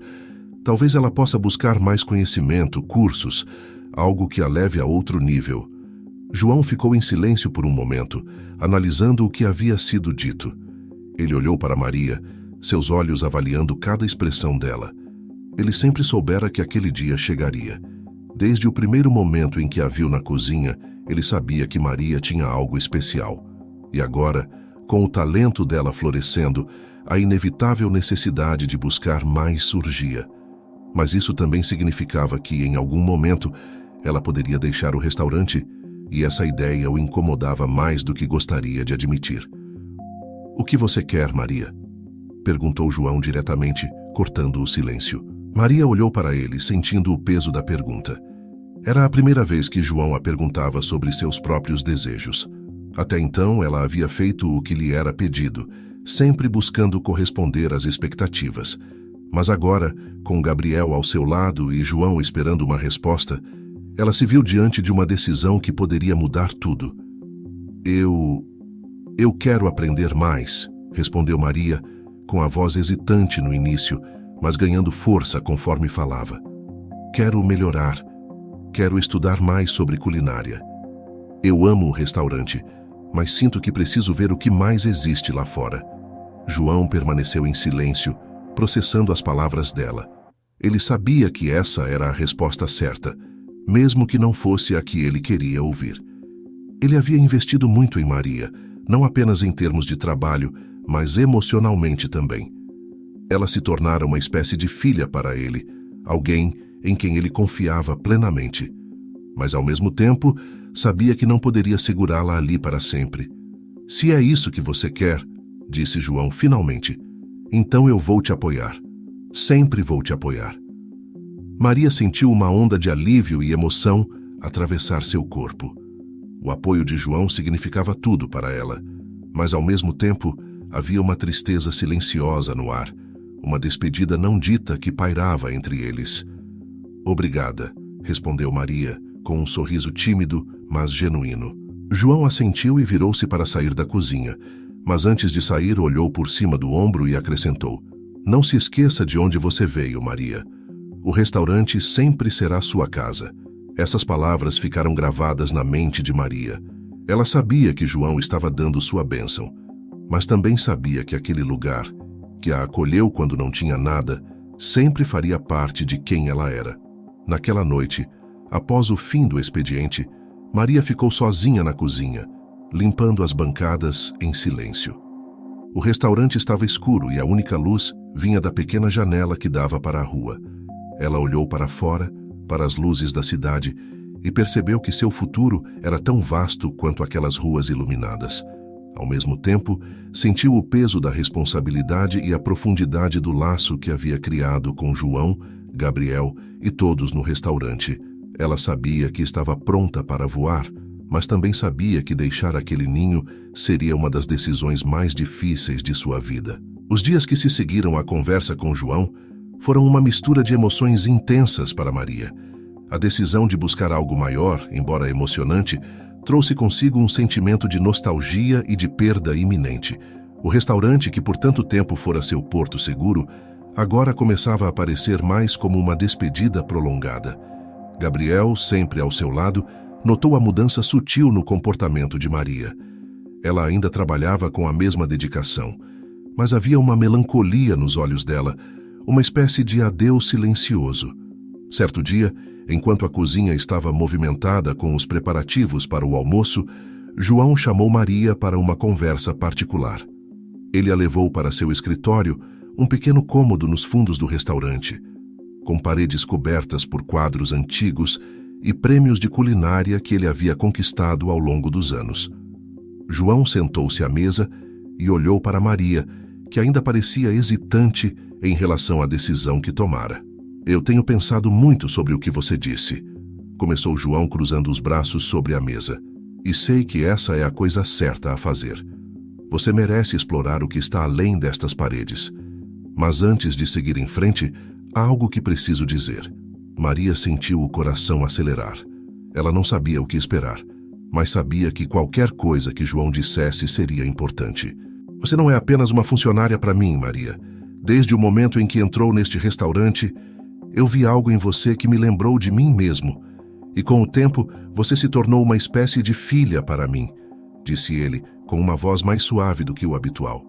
Talvez ela possa buscar mais conhecimento, cursos, algo que a leve a outro nível." João ficou em silêncio por um momento, analisando o que havia sido dito. Ele olhou para Maria, seus olhos avaliando cada expressão dela. Ele sempre soubera que aquele dia chegaria. Desde o primeiro momento em que a viu na cozinha, ele sabia que Maria tinha algo especial. E agora, com o talento dela florescendo, a inevitável necessidade de buscar mais surgia. Mas isso também significava que, em algum momento, ela poderia deixar o restaurante, e essa ideia o incomodava mais do que gostaria de admitir. "O que você quer, Maria?" perguntou João diretamente, cortando o silêncio. Maria olhou para ele, sentindo o peso da pergunta. Era a primeira vez que João a perguntava sobre seus próprios desejos. Até então, ela havia feito o que lhe era pedido, sempre buscando corresponder às expectativas. Mas agora, com Gabriel ao seu lado e João esperando uma resposta, ela se viu diante de uma decisão que poderia mudar tudo. Eu quero aprender mais", respondeu Maria, com a voz hesitante no início, mas ganhando força conforme falava. "Quero melhorar. Quero estudar mais sobre culinária. Eu amo o restaurante, mas sinto que preciso ver o que mais existe lá fora." João permaneceu em silêncio, processando as palavras dela. Ele sabia que essa era a resposta certa, mesmo que não fosse a que ele queria ouvir. Ele havia investido muito em Maria, não apenas em termos de trabalho, mas emocionalmente também. Ela se tornara uma espécie de filha para ele, alguém em quem ele confiava plenamente. Mas, ao mesmo tempo, sabia que não poderia segurá-la ali para sempre. "Se é isso que você quer", disse João finalmente, "então eu vou te apoiar. Sempre vou te apoiar." Maria sentiu uma onda de alívio e emoção atravessar seu corpo. O apoio de João significava tudo para ela, mas ao mesmo tempo havia uma tristeza silenciosa no ar, uma despedida não dita que pairava entre eles. "Obrigada", respondeu Maria, com um sorriso tímido, mas genuíno. João assentiu e virou-se para sair da cozinha, mas antes de sair olhou por cima do ombro e acrescentou: "Não se esqueça de onde você veio, Maria. O restaurante sempre será sua casa." Essas palavras ficaram gravadas na mente de Maria. Ela sabia que João estava dando sua bênção, mas também sabia que aquele lugar, que a acolheu quando não tinha nada, sempre faria parte de quem ela era. Naquela noite, após o fim do expediente, Maria ficou sozinha na cozinha, limpando as bancadas em silêncio. O restaurante estava escuro e a única luz vinha da pequena janela que dava para a rua. Ela olhou para fora, para as luzes da cidade, e percebeu que seu futuro era tão vasto quanto aquelas ruas iluminadas. Ao mesmo tempo, sentiu o peso da responsabilidade e a profundidade do laço que havia criado com João, Gabriel e todos no restaurante. Ela sabia que estava pronta para voar, mas também sabia que deixar aquele ninho seria uma das decisões mais difíceis de sua vida. Os dias que se seguiram à conversa com João foram uma mistura de emoções intensas para Maria. A decisão de buscar algo maior, embora emocionante, trouxe consigo um sentimento de nostalgia e de perda iminente. O restaurante, que por tanto tempo fora seu porto seguro, agora começava a parecer mais como uma despedida prolongada. Gabriel, sempre ao seu lado, notou a mudança sutil no comportamento de Maria. Ela ainda trabalhava com a mesma dedicação, mas havia uma melancolia nos olhos dela, uma espécie de adeus silencioso. Certo dia, enquanto a cozinha estava movimentada com os preparativos para o almoço, João chamou Maria para uma conversa particular. Ele a levou para seu escritório, um pequeno cômodo nos fundos do restaurante, com paredes cobertas por quadros antigos e prêmios de culinária que ele havia conquistado ao longo dos anos. João sentou-se à mesa e olhou para Maria, que ainda parecia hesitante em relação à decisão que tomara. "Eu tenho pensado muito sobre o que você disse", começou João cruzando os braços sobre a mesa, "e sei que essa é a coisa certa a fazer. Você merece explorar o que está além destas paredes. Mas antes de seguir em frente, há algo que preciso dizer." Maria sentiu o coração acelerar. Ela não sabia o que esperar, mas sabia que qualquer coisa que João dissesse seria importante. "Você não é apenas uma funcionária para mim, Maria. Desde o momento em que entrou neste restaurante, eu vi algo em você que me lembrou de mim mesmo. E com o tempo, você se tornou uma espécie de filha para mim", disse ele, com uma voz mais suave do que o habitual.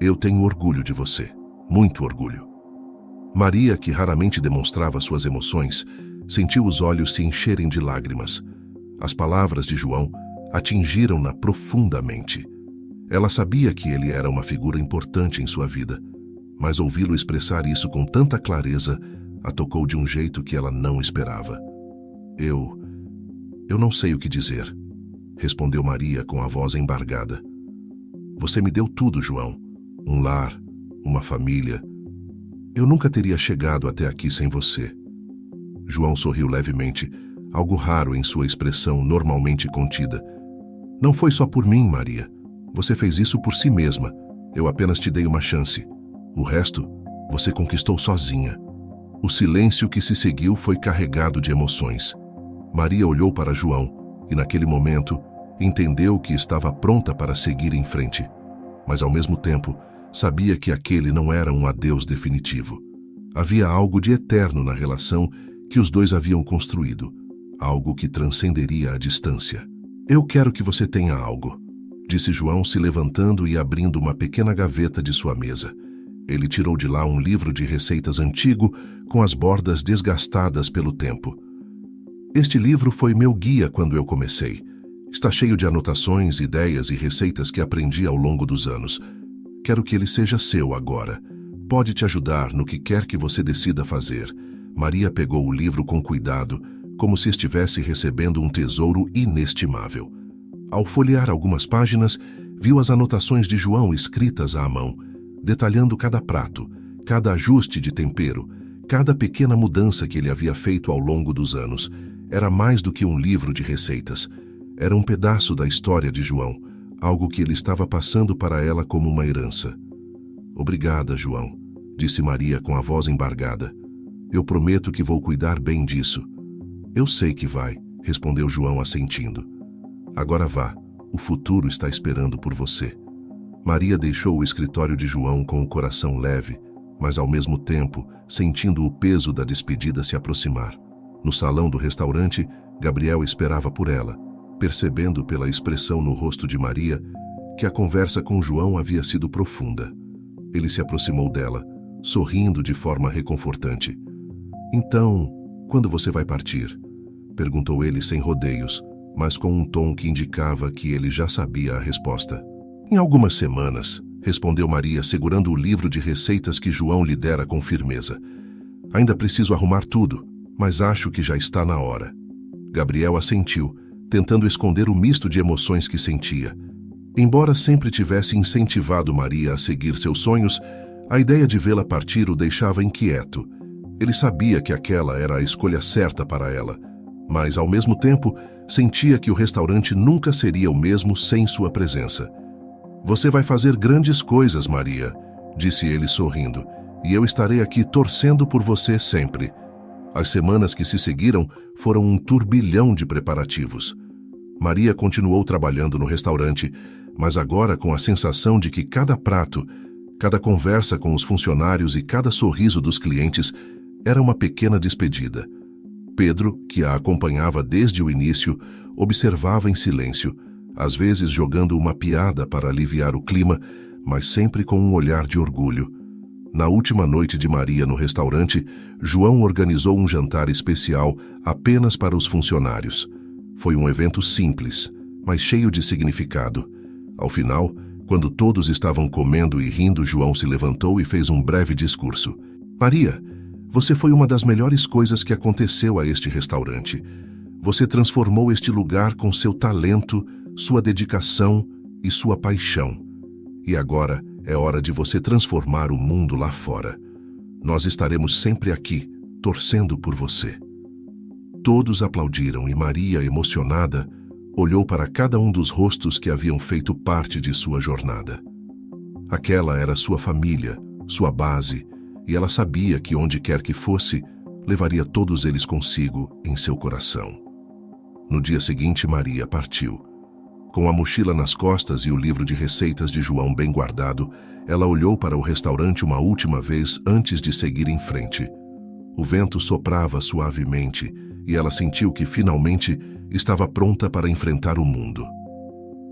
"Eu tenho orgulho de você, muito orgulho." Maria, que raramente demonstrava suas emoções, sentiu os olhos se encherem de lágrimas. As palavras de João atingiram-na profundamente. Ela sabia que ele era uma figura importante em sua vida, mas ouvi-lo expressar isso com tanta clareza a tocou de um jeito que ela não esperava. Eu não sei o que dizer", respondeu Maria com a voz embargada. "Você me deu tudo, João. Um lar, uma família. Eu nunca teria chegado até aqui sem você." João sorriu levemente, algo raro em sua expressão normalmente contida. "Não foi só por mim, Maria. Você fez isso por si mesma. Eu apenas te dei uma chance. O resto, você conquistou sozinha." O silêncio que se seguiu foi carregado de emoções. Maria olhou para João e, naquele momento, entendeu que estava pronta para seguir em frente. Mas, ao mesmo tempo, sabia que aquele não era um adeus definitivo. Havia algo de eterno na relação que os dois haviam construído, algo que transcenderia a distância. "Eu quero que você tenha algo", disse João, se levantando e abrindo uma pequena gaveta de sua mesa. Ele tirou de lá um livro de receitas antigo, com as bordas desgastadas pelo tempo. "Este livro foi meu guia quando eu comecei. Está cheio de anotações, ideias e receitas que aprendi ao longo dos anos. Quero que ele seja seu agora. Pode te ajudar no que quer que você decida fazer." Maria pegou o livro com cuidado, como se estivesse recebendo um tesouro inestimável. Ao folhear algumas páginas, viu as anotações de João escritas à mão, detalhando cada prato, cada ajuste de tempero, cada pequena mudança que ele havia feito ao longo dos anos. Era mais do que um livro de receitas. Era um pedaço da história de João, algo que ele estava passando para ela como uma herança. "Obrigada, João", disse Maria com a voz embargada. "Eu prometo que vou cuidar bem disso." "Eu sei que vai", respondeu João assentindo. "Agora vá, o futuro está esperando por você." Maria deixou o escritório de João com o coração leve, mas ao mesmo tempo sentindo o peso da despedida se aproximar. No salão do restaurante, Gabriel esperava por ela, percebendo pela expressão no rosto de Maria que a conversa com João havia sido profunda. Ele se aproximou dela, sorrindo de forma reconfortante. "Então, quando você vai partir?" perguntou ele sem rodeios, mas com um tom que indicava que ele já sabia a resposta. "Em algumas semanas", respondeu Maria, segurando o livro de receitas que João lhe dera com firmeza. "Ainda preciso arrumar tudo, mas acho que já está na hora." Gabriel assentiu, tentando esconder o misto de emoções que sentia. Embora sempre tivesse incentivado Maria a seguir seus sonhos, a ideia de vê-la partir o deixava inquieto. Ele sabia que aquela era a escolha certa para ela, mas, ao mesmo tempo, sentia que o restaurante nunca seria o mesmo sem sua presença. "Você vai fazer grandes coisas, Maria", disse ele sorrindo, "e eu estarei aqui torcendo por você sempre." As semanas que se seguiram foram um turbilhão de preparativos. Maria continuou trabalhando no restaurante, mas agora com a sensação de que cada prato, cada conversa com os funcionários e cada sorriso dos clientes era uma pequena despedida. Pedro, que a acompanhava desde o início, observava em silêncio, às vezes jogando uma piada para aliviar o clima, mas sempre com um olhar de orgulho. Na última noite de Maria no restaurante, João organizou um jantar especial apenas para os funcionários. Foi um evento simples, mas cheio de significado. Ao final, quando todos estavam comendo e rindo, João se levantou e fez um breve discurso. Maria, você foi uma das melhores coisas que aconteceu a este restaurante. Você transformou este lugar com seu talento, sua dedicação e sua paixão. E agora é hora de você transformar o mundo lá fora. Nós estaremos sempre aqui, torcendo por você. Todos aplaudiram e Maria, emocionada, olhou para cada um dos rostos que haviam feito parte de sua jornada. Aquela era sua família, sua base, e ela sabia que onde quer que fosse, levaria todos eles consigo em seu coração. No dia seguinte, Maria partiu. Com a mochila nas costas e o livro de receitas de João bem guardado, ela olhou para o restaurante uma última vez antes de seguir em frente. O vento soprava suavemente e ela sentiu que finalmente estava pronta para enfrentar o mundo.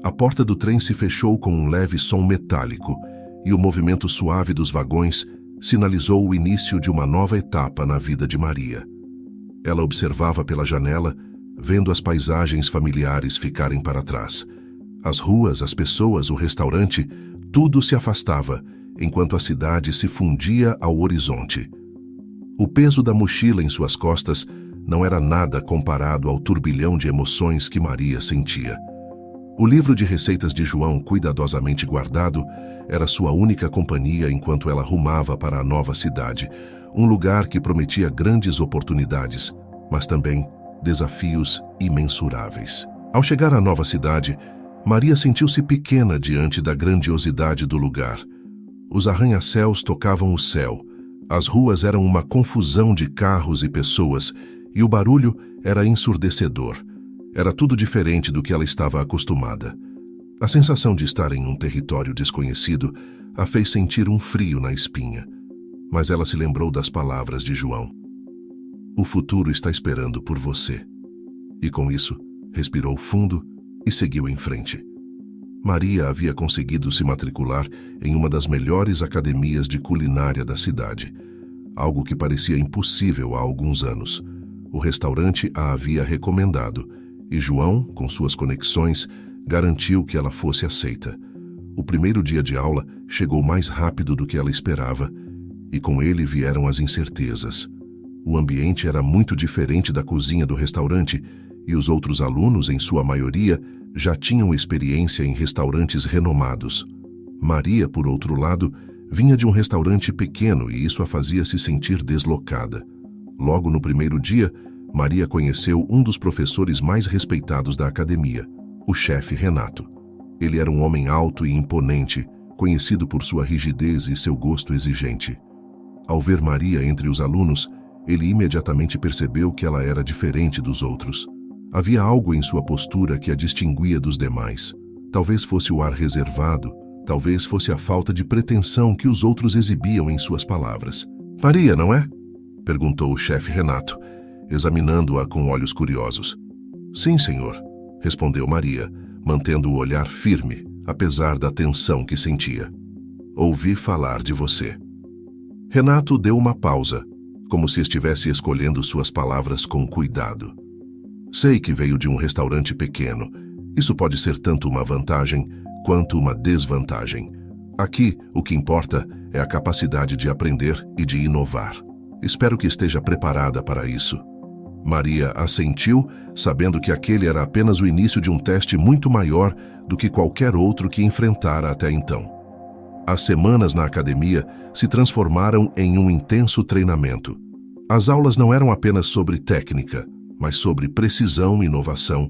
A porta do trem se fechou com um leve som metálico e o movimento suave dos vagões sinalizou o início de uma nova etapa na vida de Maria. Ela observava pela janela, vendo as paisagens familiares ficarem para trás. As ruas, as pessoas, o restaurante, tudo se afastava, enquanto a cidade se fundia ao horizonte. O peso da mochila em suas costas não era nada comparado ao turbilhão de emoções que Maria sentia. O livro de receitas de João, cuidadosamente guardado, era sua única companhia enquanto ela rumava para a nova cidade, um lugar que prometia grandes oportunidades, mas também desafios imensuráveis. Ao chegar à nova cidade, Maria sentiu-se pequena diante da grandiosidade do lugar. Os arranha-céus tocavam o céu, as ruas eram uma confusão de carros e pessoas, e o barulho era ensurdecedor. Era tudo diferente do que ela estava acostumada. A sensação de estar em um território desconhecido a fez sentir um frio na espinha, mas ela se lembrou das palavras de João. O futuro está esperando por você. E com isso, respirou fundo e seguiu em frente. Maria havia conseguido se matricular em uma das melhores academias de culinária da cidade, algo que parecia impossível há alguns anos. O restaurante a havia recomendado, e João, com suas conexões, garantiu que ela fosse aceita. O primeiro dia de aula chegou mais rápido do que ela esperava, e com ele vieram as incertezas. O ambiente era muito diferente da cozinha do restaurante, e os outros alunos, em sua maioria, já tinham experiência em restaurantes renomados. Maria, por outro lado, vinha de um restaurante pequeno e isso a fazia se sentir deslocada. Logo no primeiro dia, Maria conheceu um dos professores mais respeitados da academia, o chefe Renato. Ele era um homem alto e imponente, conhecido por sua rigidez e seu gosto exigente. Ao ver Maria entre os alunos, ele imediatamente percebeu que ela era diferente dos outros. Havia algo em sua postura que a distinguia dos demais. Talvez fosse o ar reservado, talvez fosse a falta de pretensão que os outros exibiam em suas palavras. "Maria, não é?" perguntou o chefe Renato, examinando-a com olhos curiosos. "Sim, senhor", respondeu Maria, mantendo o olhar firme, apesar da tensão que sentia. "Ouvi falar de você." Renato deu uma pausa, como se estivesse escolhendo suas palavras com cuidado. "Sei que veio de um restaurante pequeno. Isso pode ser tanto uma vantagem quanto uma desvantagem. Aqui, o que importa é a capacidade de aprender e de inovar. Espero que esteja preparada para isso." Maria assentiu, sabendo que aquele era apenas o início de um teste muito maior do que qualquer outro que enfrentara até então. As semanas na academia se transformaram em um intenso treinamento. As aulas não eram apenas sobre técnica, mas sobre precisão, inovação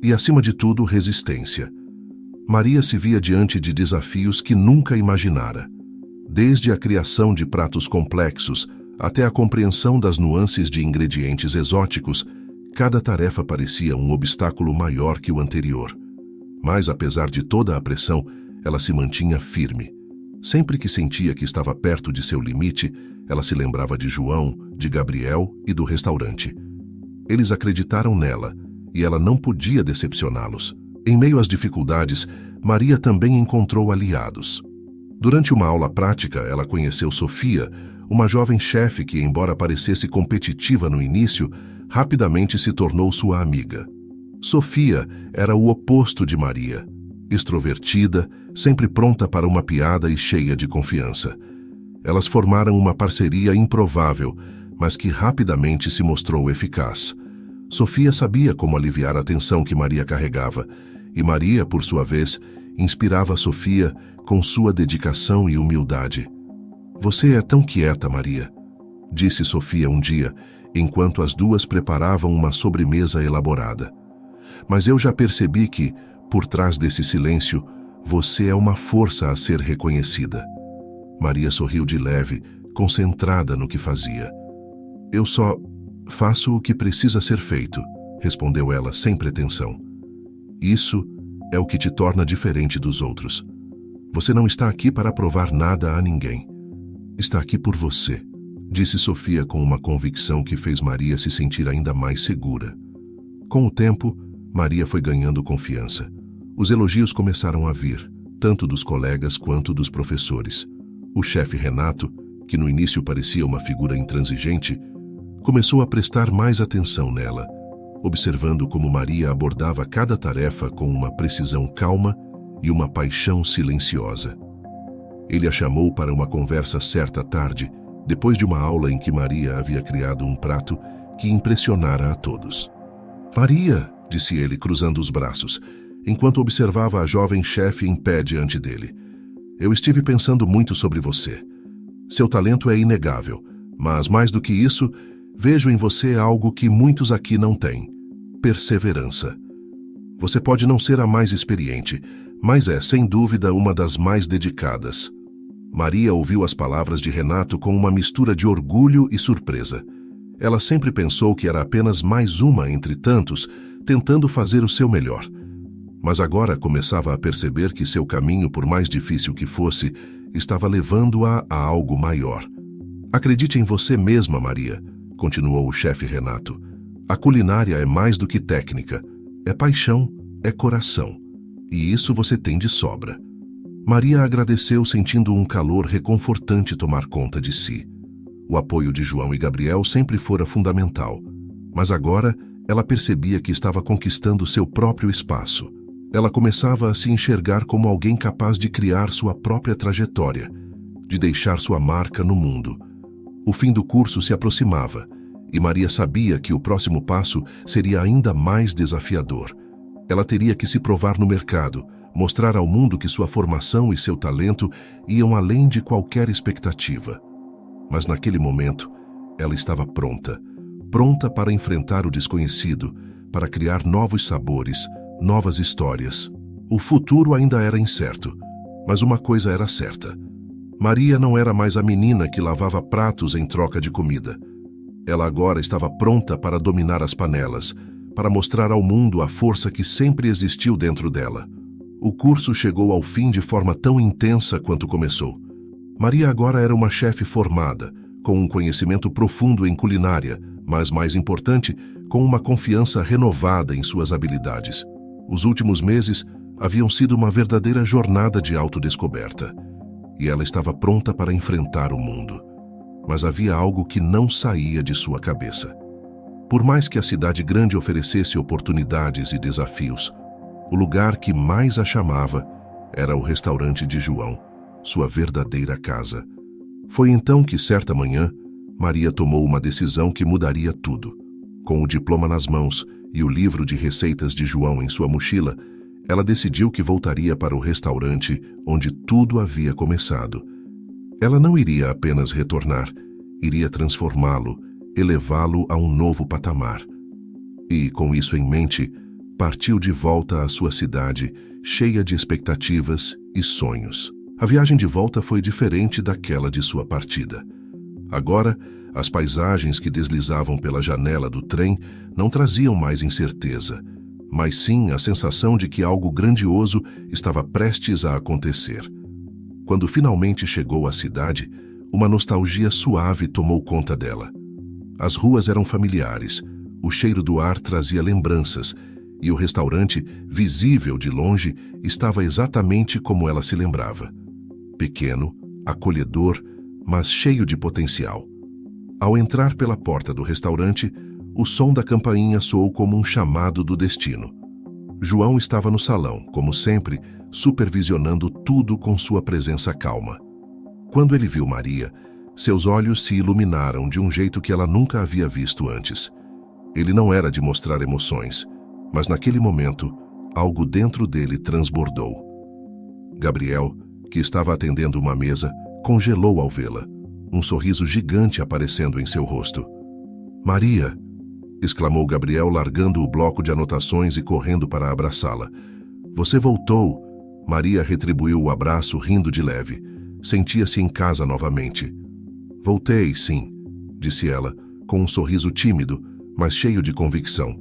e, acima de tudo, resistência. Maria se via diante de desafios que nunca imaginara. Desde a criação de pratos complexos até a compreensão das nuances de ingredientes exóticos, cada tarefa parecia um obstáculo maior que o anterior. Mas, apesar de toda a pressão, ela se mantinha firme. Sempre que sentia que estava perto de seu limite, ela se lembrava de João, de Gabriel e do restaurante. Eles acreditaram nela, e ela não podia decepcioná-los. Em meio às dificuldades, Maria também encontrou aliados. Durante uma aula prática, ela conheceu Sofia, uma jovem chefe que, embora parecesse competitiva no início, rapidamente se tornou sua amiga. Sofia era o oposto de Maria, extrovertida, sempre pronta para uma piada e cheia de confiança. Elas formaram uma parceria improvável, mas que rapidamente se mostrou eficaz. Sofia sabia como aliviar a tensão que Maria carregava, e Maria, por sua vez, inspirava Sofia com sua dedicação e humildade. "Você é tão quieta, Maria", disse Sofia um dia, enquanto as duas preparavam uma sobremesa elaborada. "Mas eu já percebi que, por trás desse silêncio, você é uma força a ser reconhecida." Maria sorriu de leve, concentrada no que fazia. "Eu só faço o que precisa ser feito", respondeu ela sem pretensão. "Isso é o que te torna diferente dos outros. Você não está aqui para provar nada a ninguém. Está aqui por você", disse Sofia com uma convicção que fez Maria se sentir ainda mais segura. Com o tempo, Maria foi ganhando confiança. Os elogios começaram a vir, tanto dos colegas quanto dos professores. O chefe Renato, que no início parecia uma figura intransigente, começou a prestar mais atenção nela, observando como Maria abordava cada tarefa com uma precisão calma e uma paixão silenciosa. Ele a chamou para uma conversa certa tarde, depois de uma aula em que Maria havia criado um prato que impressionara a todos. "Maria", disse ele, cruzando os braços, enquanto observava a jovem chefe em pé diante dele, "eu estive pensando muito sobre você. Seu talento é inegável, mas mais do que isso, vejo em você algo que muitos aqui não têm: perseverança. Você pode não ser a mais experiente, mas é, sem dúvida, uma das mais dedicadas." Maria ouviu as palavras de Renato com uma mistura de orgulho e surpresa. Ela sempre pensou que era apenas mais uma entre tantos, tentando fazer o seu melhor. Mas agora começava a perceber que seu caminho, por mais difícil que fosse, estava levando-a a algo maior. "Acredite em você mesma, Maria", continuou o chefe Renato. "A culinária é mais do que técnica, é paixão, é coração. E isso você tem de sobra." Maria agradeceu, sentindo um calor reconfortante tomar conta de si. O apoio de João e Gabriel sempre fora fundamental, mas agora ela percebia que estava conquistando seu próprio espaço. Ela começava a se enxergar como alguém capaz de criar sua própria trajetória, de deixar sua marca no mundo. O fim do curso se aproximava, e Maria sabia que o próximo passo seria ainda mais desafiador. Ela teria que se provar no mercado, mostrar ao mundo que sua formação e seu talento iam além de qualquer expectativa. Mas naquele momento, ela estava pronta para enfrentar o desconhecido, para criar novos sabores, novas histórias. O futuro ainda era incerto, mas uma coisa era certa: Maria não era mais a menina que lavava pratos em troca de comida. Ela agora estava pronta para dominar as panelas, para mostrar ao mundo a força que sempre existiu dentro dela. O curso chegou ao fim de forma tão intensa quanto começou. Maria agora era uma chefe formada, com um conhecimento profundo em culinária, mas, mais importante, com uma confiança renovada em suas habilidades. Os últimos meses haviam sido uma verdadeira jornada de autodescoberta, e ela estava pronta para enfrentar o mundo. Mas havia algo que não saía de sua cabeça. Por mais que a cidade grande oferecesse oportunidades e desafios, o lugar que mais a chamava era o restaurante de João, sua verdadeira casa. Foi então que, certa manhã, Maria tomou uma decisão que mudaria tudo. Com o diploma nas mãos e o livro de receitas de João em sua mochila, ela decidiu que voltaria para o restaurante onde tudo havia começado. Ela não iria apenas retornar, iria transformá-lo, elevá-lo a um novo patamar. E, com isso em mente, partiu de volta à sua cidade, cheia de expectativas e sonhos. A viagem de volta foi diferente daquela de sua partida. Agora, as paisagens que deslizavam pela janela do trem não traziam mais incerteza, mas sim a sensação de que algo grandioso estava prestes a acontecer. Quando finalmente chegou à cidade, uma nostalgia suave tomou conta dela. As ruas eram familiares, O cheiro do ar trazia lembranças, e o restaurante, visível de longe, estava exatamente como ela se lembrava. Pequeno, acolhedor, mas cheio de potencial. Ao entrar pela porta do restaurante, o som da campainha soou como um chamado do destino. João estava no salão, como sempre, supervisionando tudo com sua presença calma. Quando ele viu Maria, seus olhos se iluminaram de um jeito que ela nunca havia visto antes. Ele não era de mostrar emoções, mas naquele momento, algo dentro dele transbordou. Gabriel, que estava atendendo uma mesa, congelou ao vê-la, um sorriso gigante aparecendo em seu rosto. "Maria!", exclamou Gabriel, largando o bloco de anotações e correndo para abraçá-la. "Você voltou!", Maria retribuiu o abraço, rindo de leve. Sentia-se em casa novamente. "Voltei, sim", disse ela, com um sorriso tímido, mas cheio de convicção.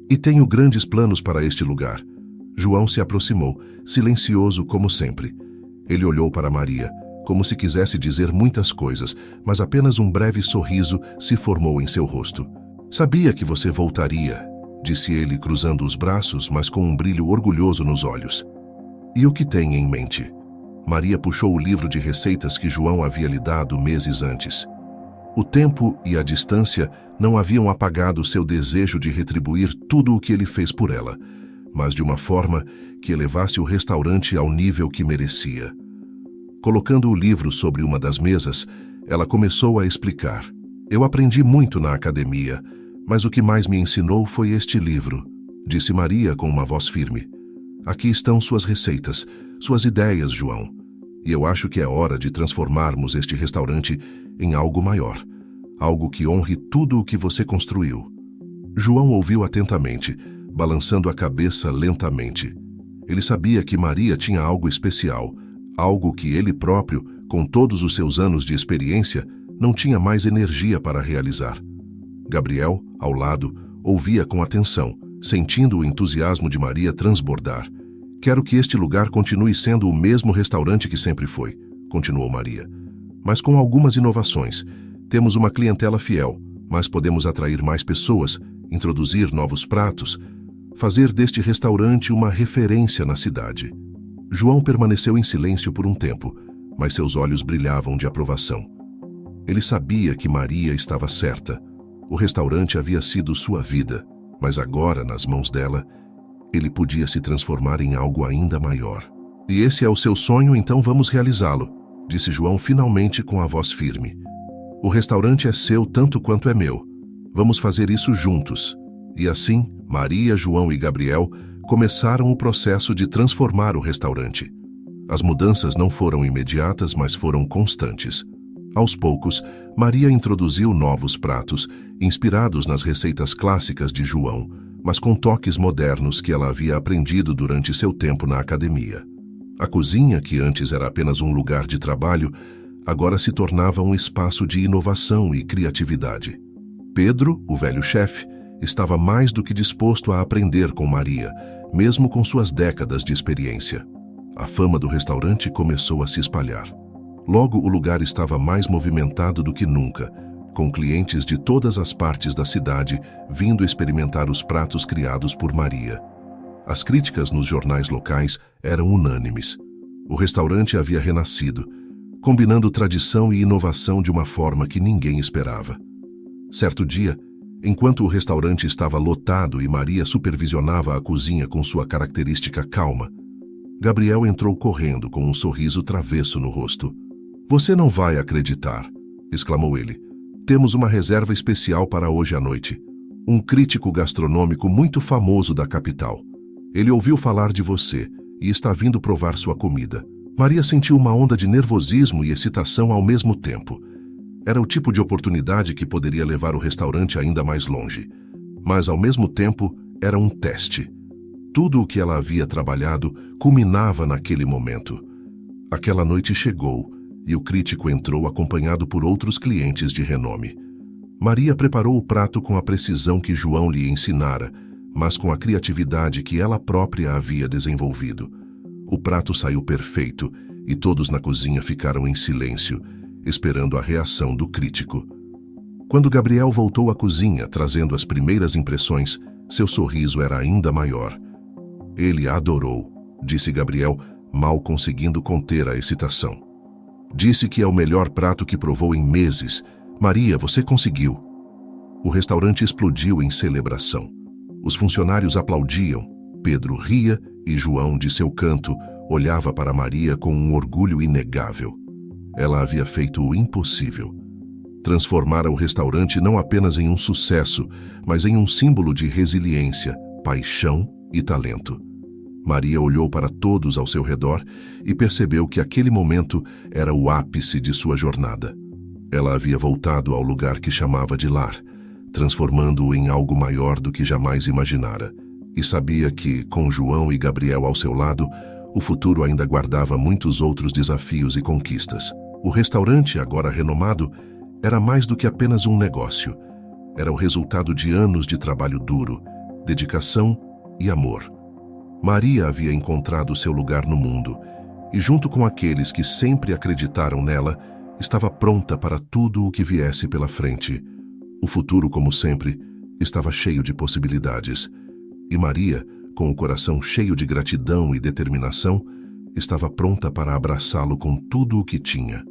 "E tenho grandes planos para este lugar." João se aproximou, silencioso como sempre. Ele olhou para Maria, como se quisesse dizer muitas coisas, mas apenas um breve sorriso se formou em seu rosto. "Sabia que você voltaria", disse ele, cruzando os braços, mas com um brilho orgulhoso nos olhos. "E o que tem em mente?" Maria puxou o livro de receitas que João havia lhe dado meses antes. O tempo e a distância não haviam apagado seu desejo de retribuir tudo o que ele fez por ela, mas de uma forma que elevasse o restaurante ao nível que merecia. Colocando o livro sobre uma das mesas, ela começou a explicar. "Eu aprendi muito na academia, mas o que mais me ensinou foi este livro", disse Maria com uma voz firme. "Aqui estão suas receitas, suas ideias, João. E eu acho que é hora de transformarmos este restaurante em algo maior, algo que honre tudo o que você construiu." João ouviu atentamente, balançando a cabeça lentamente. Ele sabia que Maria tinha algo especial, algo que ele próprio, com todos os seus anos de experiência, não tinha mais energia para realizar. Gabriel, ao lado, ouvia com atenção, sentindo o entusiasmo de Maria transbordar. "Quero que este lugar continue sendo o mesmo restaurante que sempre foi", continuou Maria. "Mas com algumas inovações. Temos uma clientela fiel, mas podemos atrair mais pessoas, introduzir novos pratos, fazer deste restaurante uma referência na cidade." João permaneceu em silêncio por um tempo, mas seus olhos brilhavam de aprovação. Ele sabia que Maria estava certa. O restaurante havia sido sua vida, mas agora, nas mãos dela, ele podia se transformar em algo ainda maior. "E esse é o seu sonho, então vamos realizá-lo", disse João finalmente com a voz firme. "O restaurante é seu tanto quanto é meu. Vamos fazer isso juntos." E assim, Maria, João e Gabriel começaram o processo de transformar o restaurante. As mudanças não foram imediatas, mas foram constantes. Aos poucos, Maria introduziu novos pratos, inspirados nas receitas clássicas de João, mas com toques modernos que ela havia aprendido durante seu tempo na academia. A cozinha, que antes era apenas um lugar de trabalho, agora se tornava um espaço de inovação e criatividade. Pedro, o velho chefe, estava mais do que disposto a aprender com Maria, mesmo com suas décadas de experiência. A fama do restaurante começou a se espalhar. Logo, o lugar estava mais movimentado do que nunca, com clientes de todas as partes da cidade vindo experimentar os pratos criados por Maria. As críticas nos jornais locais eram unânimes. O restaurante havia renascido, combinando tradição e inovação de uma forma que ninguém esperava. Certo dia, enquanto o restaurante estava lotado e Maria supervisionava a cozinha com sua característica calma, Gabriel entrou correndo com um sorriso travesso no rosto. "Você não vai acreditar", exclamou ele. "Temos uma reserva especial para hoje à noite. Um crítico gastronômico muito famoso da capital. Ele ouviu falar de você e está vindo provar sua comida." Maria sentiu uma onda de nervosismo e excitação ao mesmo tempo. Era o tipo de oportunidade que poderia levar o restaurante ainda mais longe. Mas, ao mesmo tempo, era um teste. Tudo o que ela havia trabalhado culminava naquele momento. Aquela noite chegou e o crítico entrou acompanhado por outros clientes de renome. Maria preparou o prato com a precisão que João lhe ensinara, mas com a criatividade que ela própria havia desenvolvido. O prato saiu perfeito e todos na cozinha ficaram em silêncio, esperando a reação do crítico. Quando Gabriel voltou à cozinha, trazendo as primeiras impressões, seu sorriso era ainda maior. Ele a adorou, disse Gabriel, mal conseguindo conter a excitação. Disse que é o melhor prato que provou em meses. Maria, você conseguiu. O restaurante explodiu em celebração. Os funcionários aplaudiam. Pedro ria e João, de seu canto, olhava para Maria com um orgulho inegável. Ela havia feito o impossível. Transformara o restaurante não apenas em um sucesso, mas em um símbolo de resiliência, paixão e talento. Maria olhou para todos ao seu redor e percebeu que aquele momento era o ápice de sua jornada. Ela havia voltado ao lugar que chamava de lar, transformando-o em algo maior do que jamais imaginara, e sabia que, com João e Gabriel ao seu lado, o futuro ainda guardava muitos outros desafios e conquistas. O restaurante, agora renomado, era mais do que apenas um negócio. Era o resultado de anos de trabalho duro, dedicação e amor. Maria havia encontrado seu lugar no mundo, e junto com aqueles que sempre acreditaram nela, estava pronta para tudo o que viesse pela frente. O futuro, como sempre, estava cheio de possibilidades. E Maria, com o coração cheio de gratidão e determinação, estava pronta para abraçá-lo com tudo o que tinha.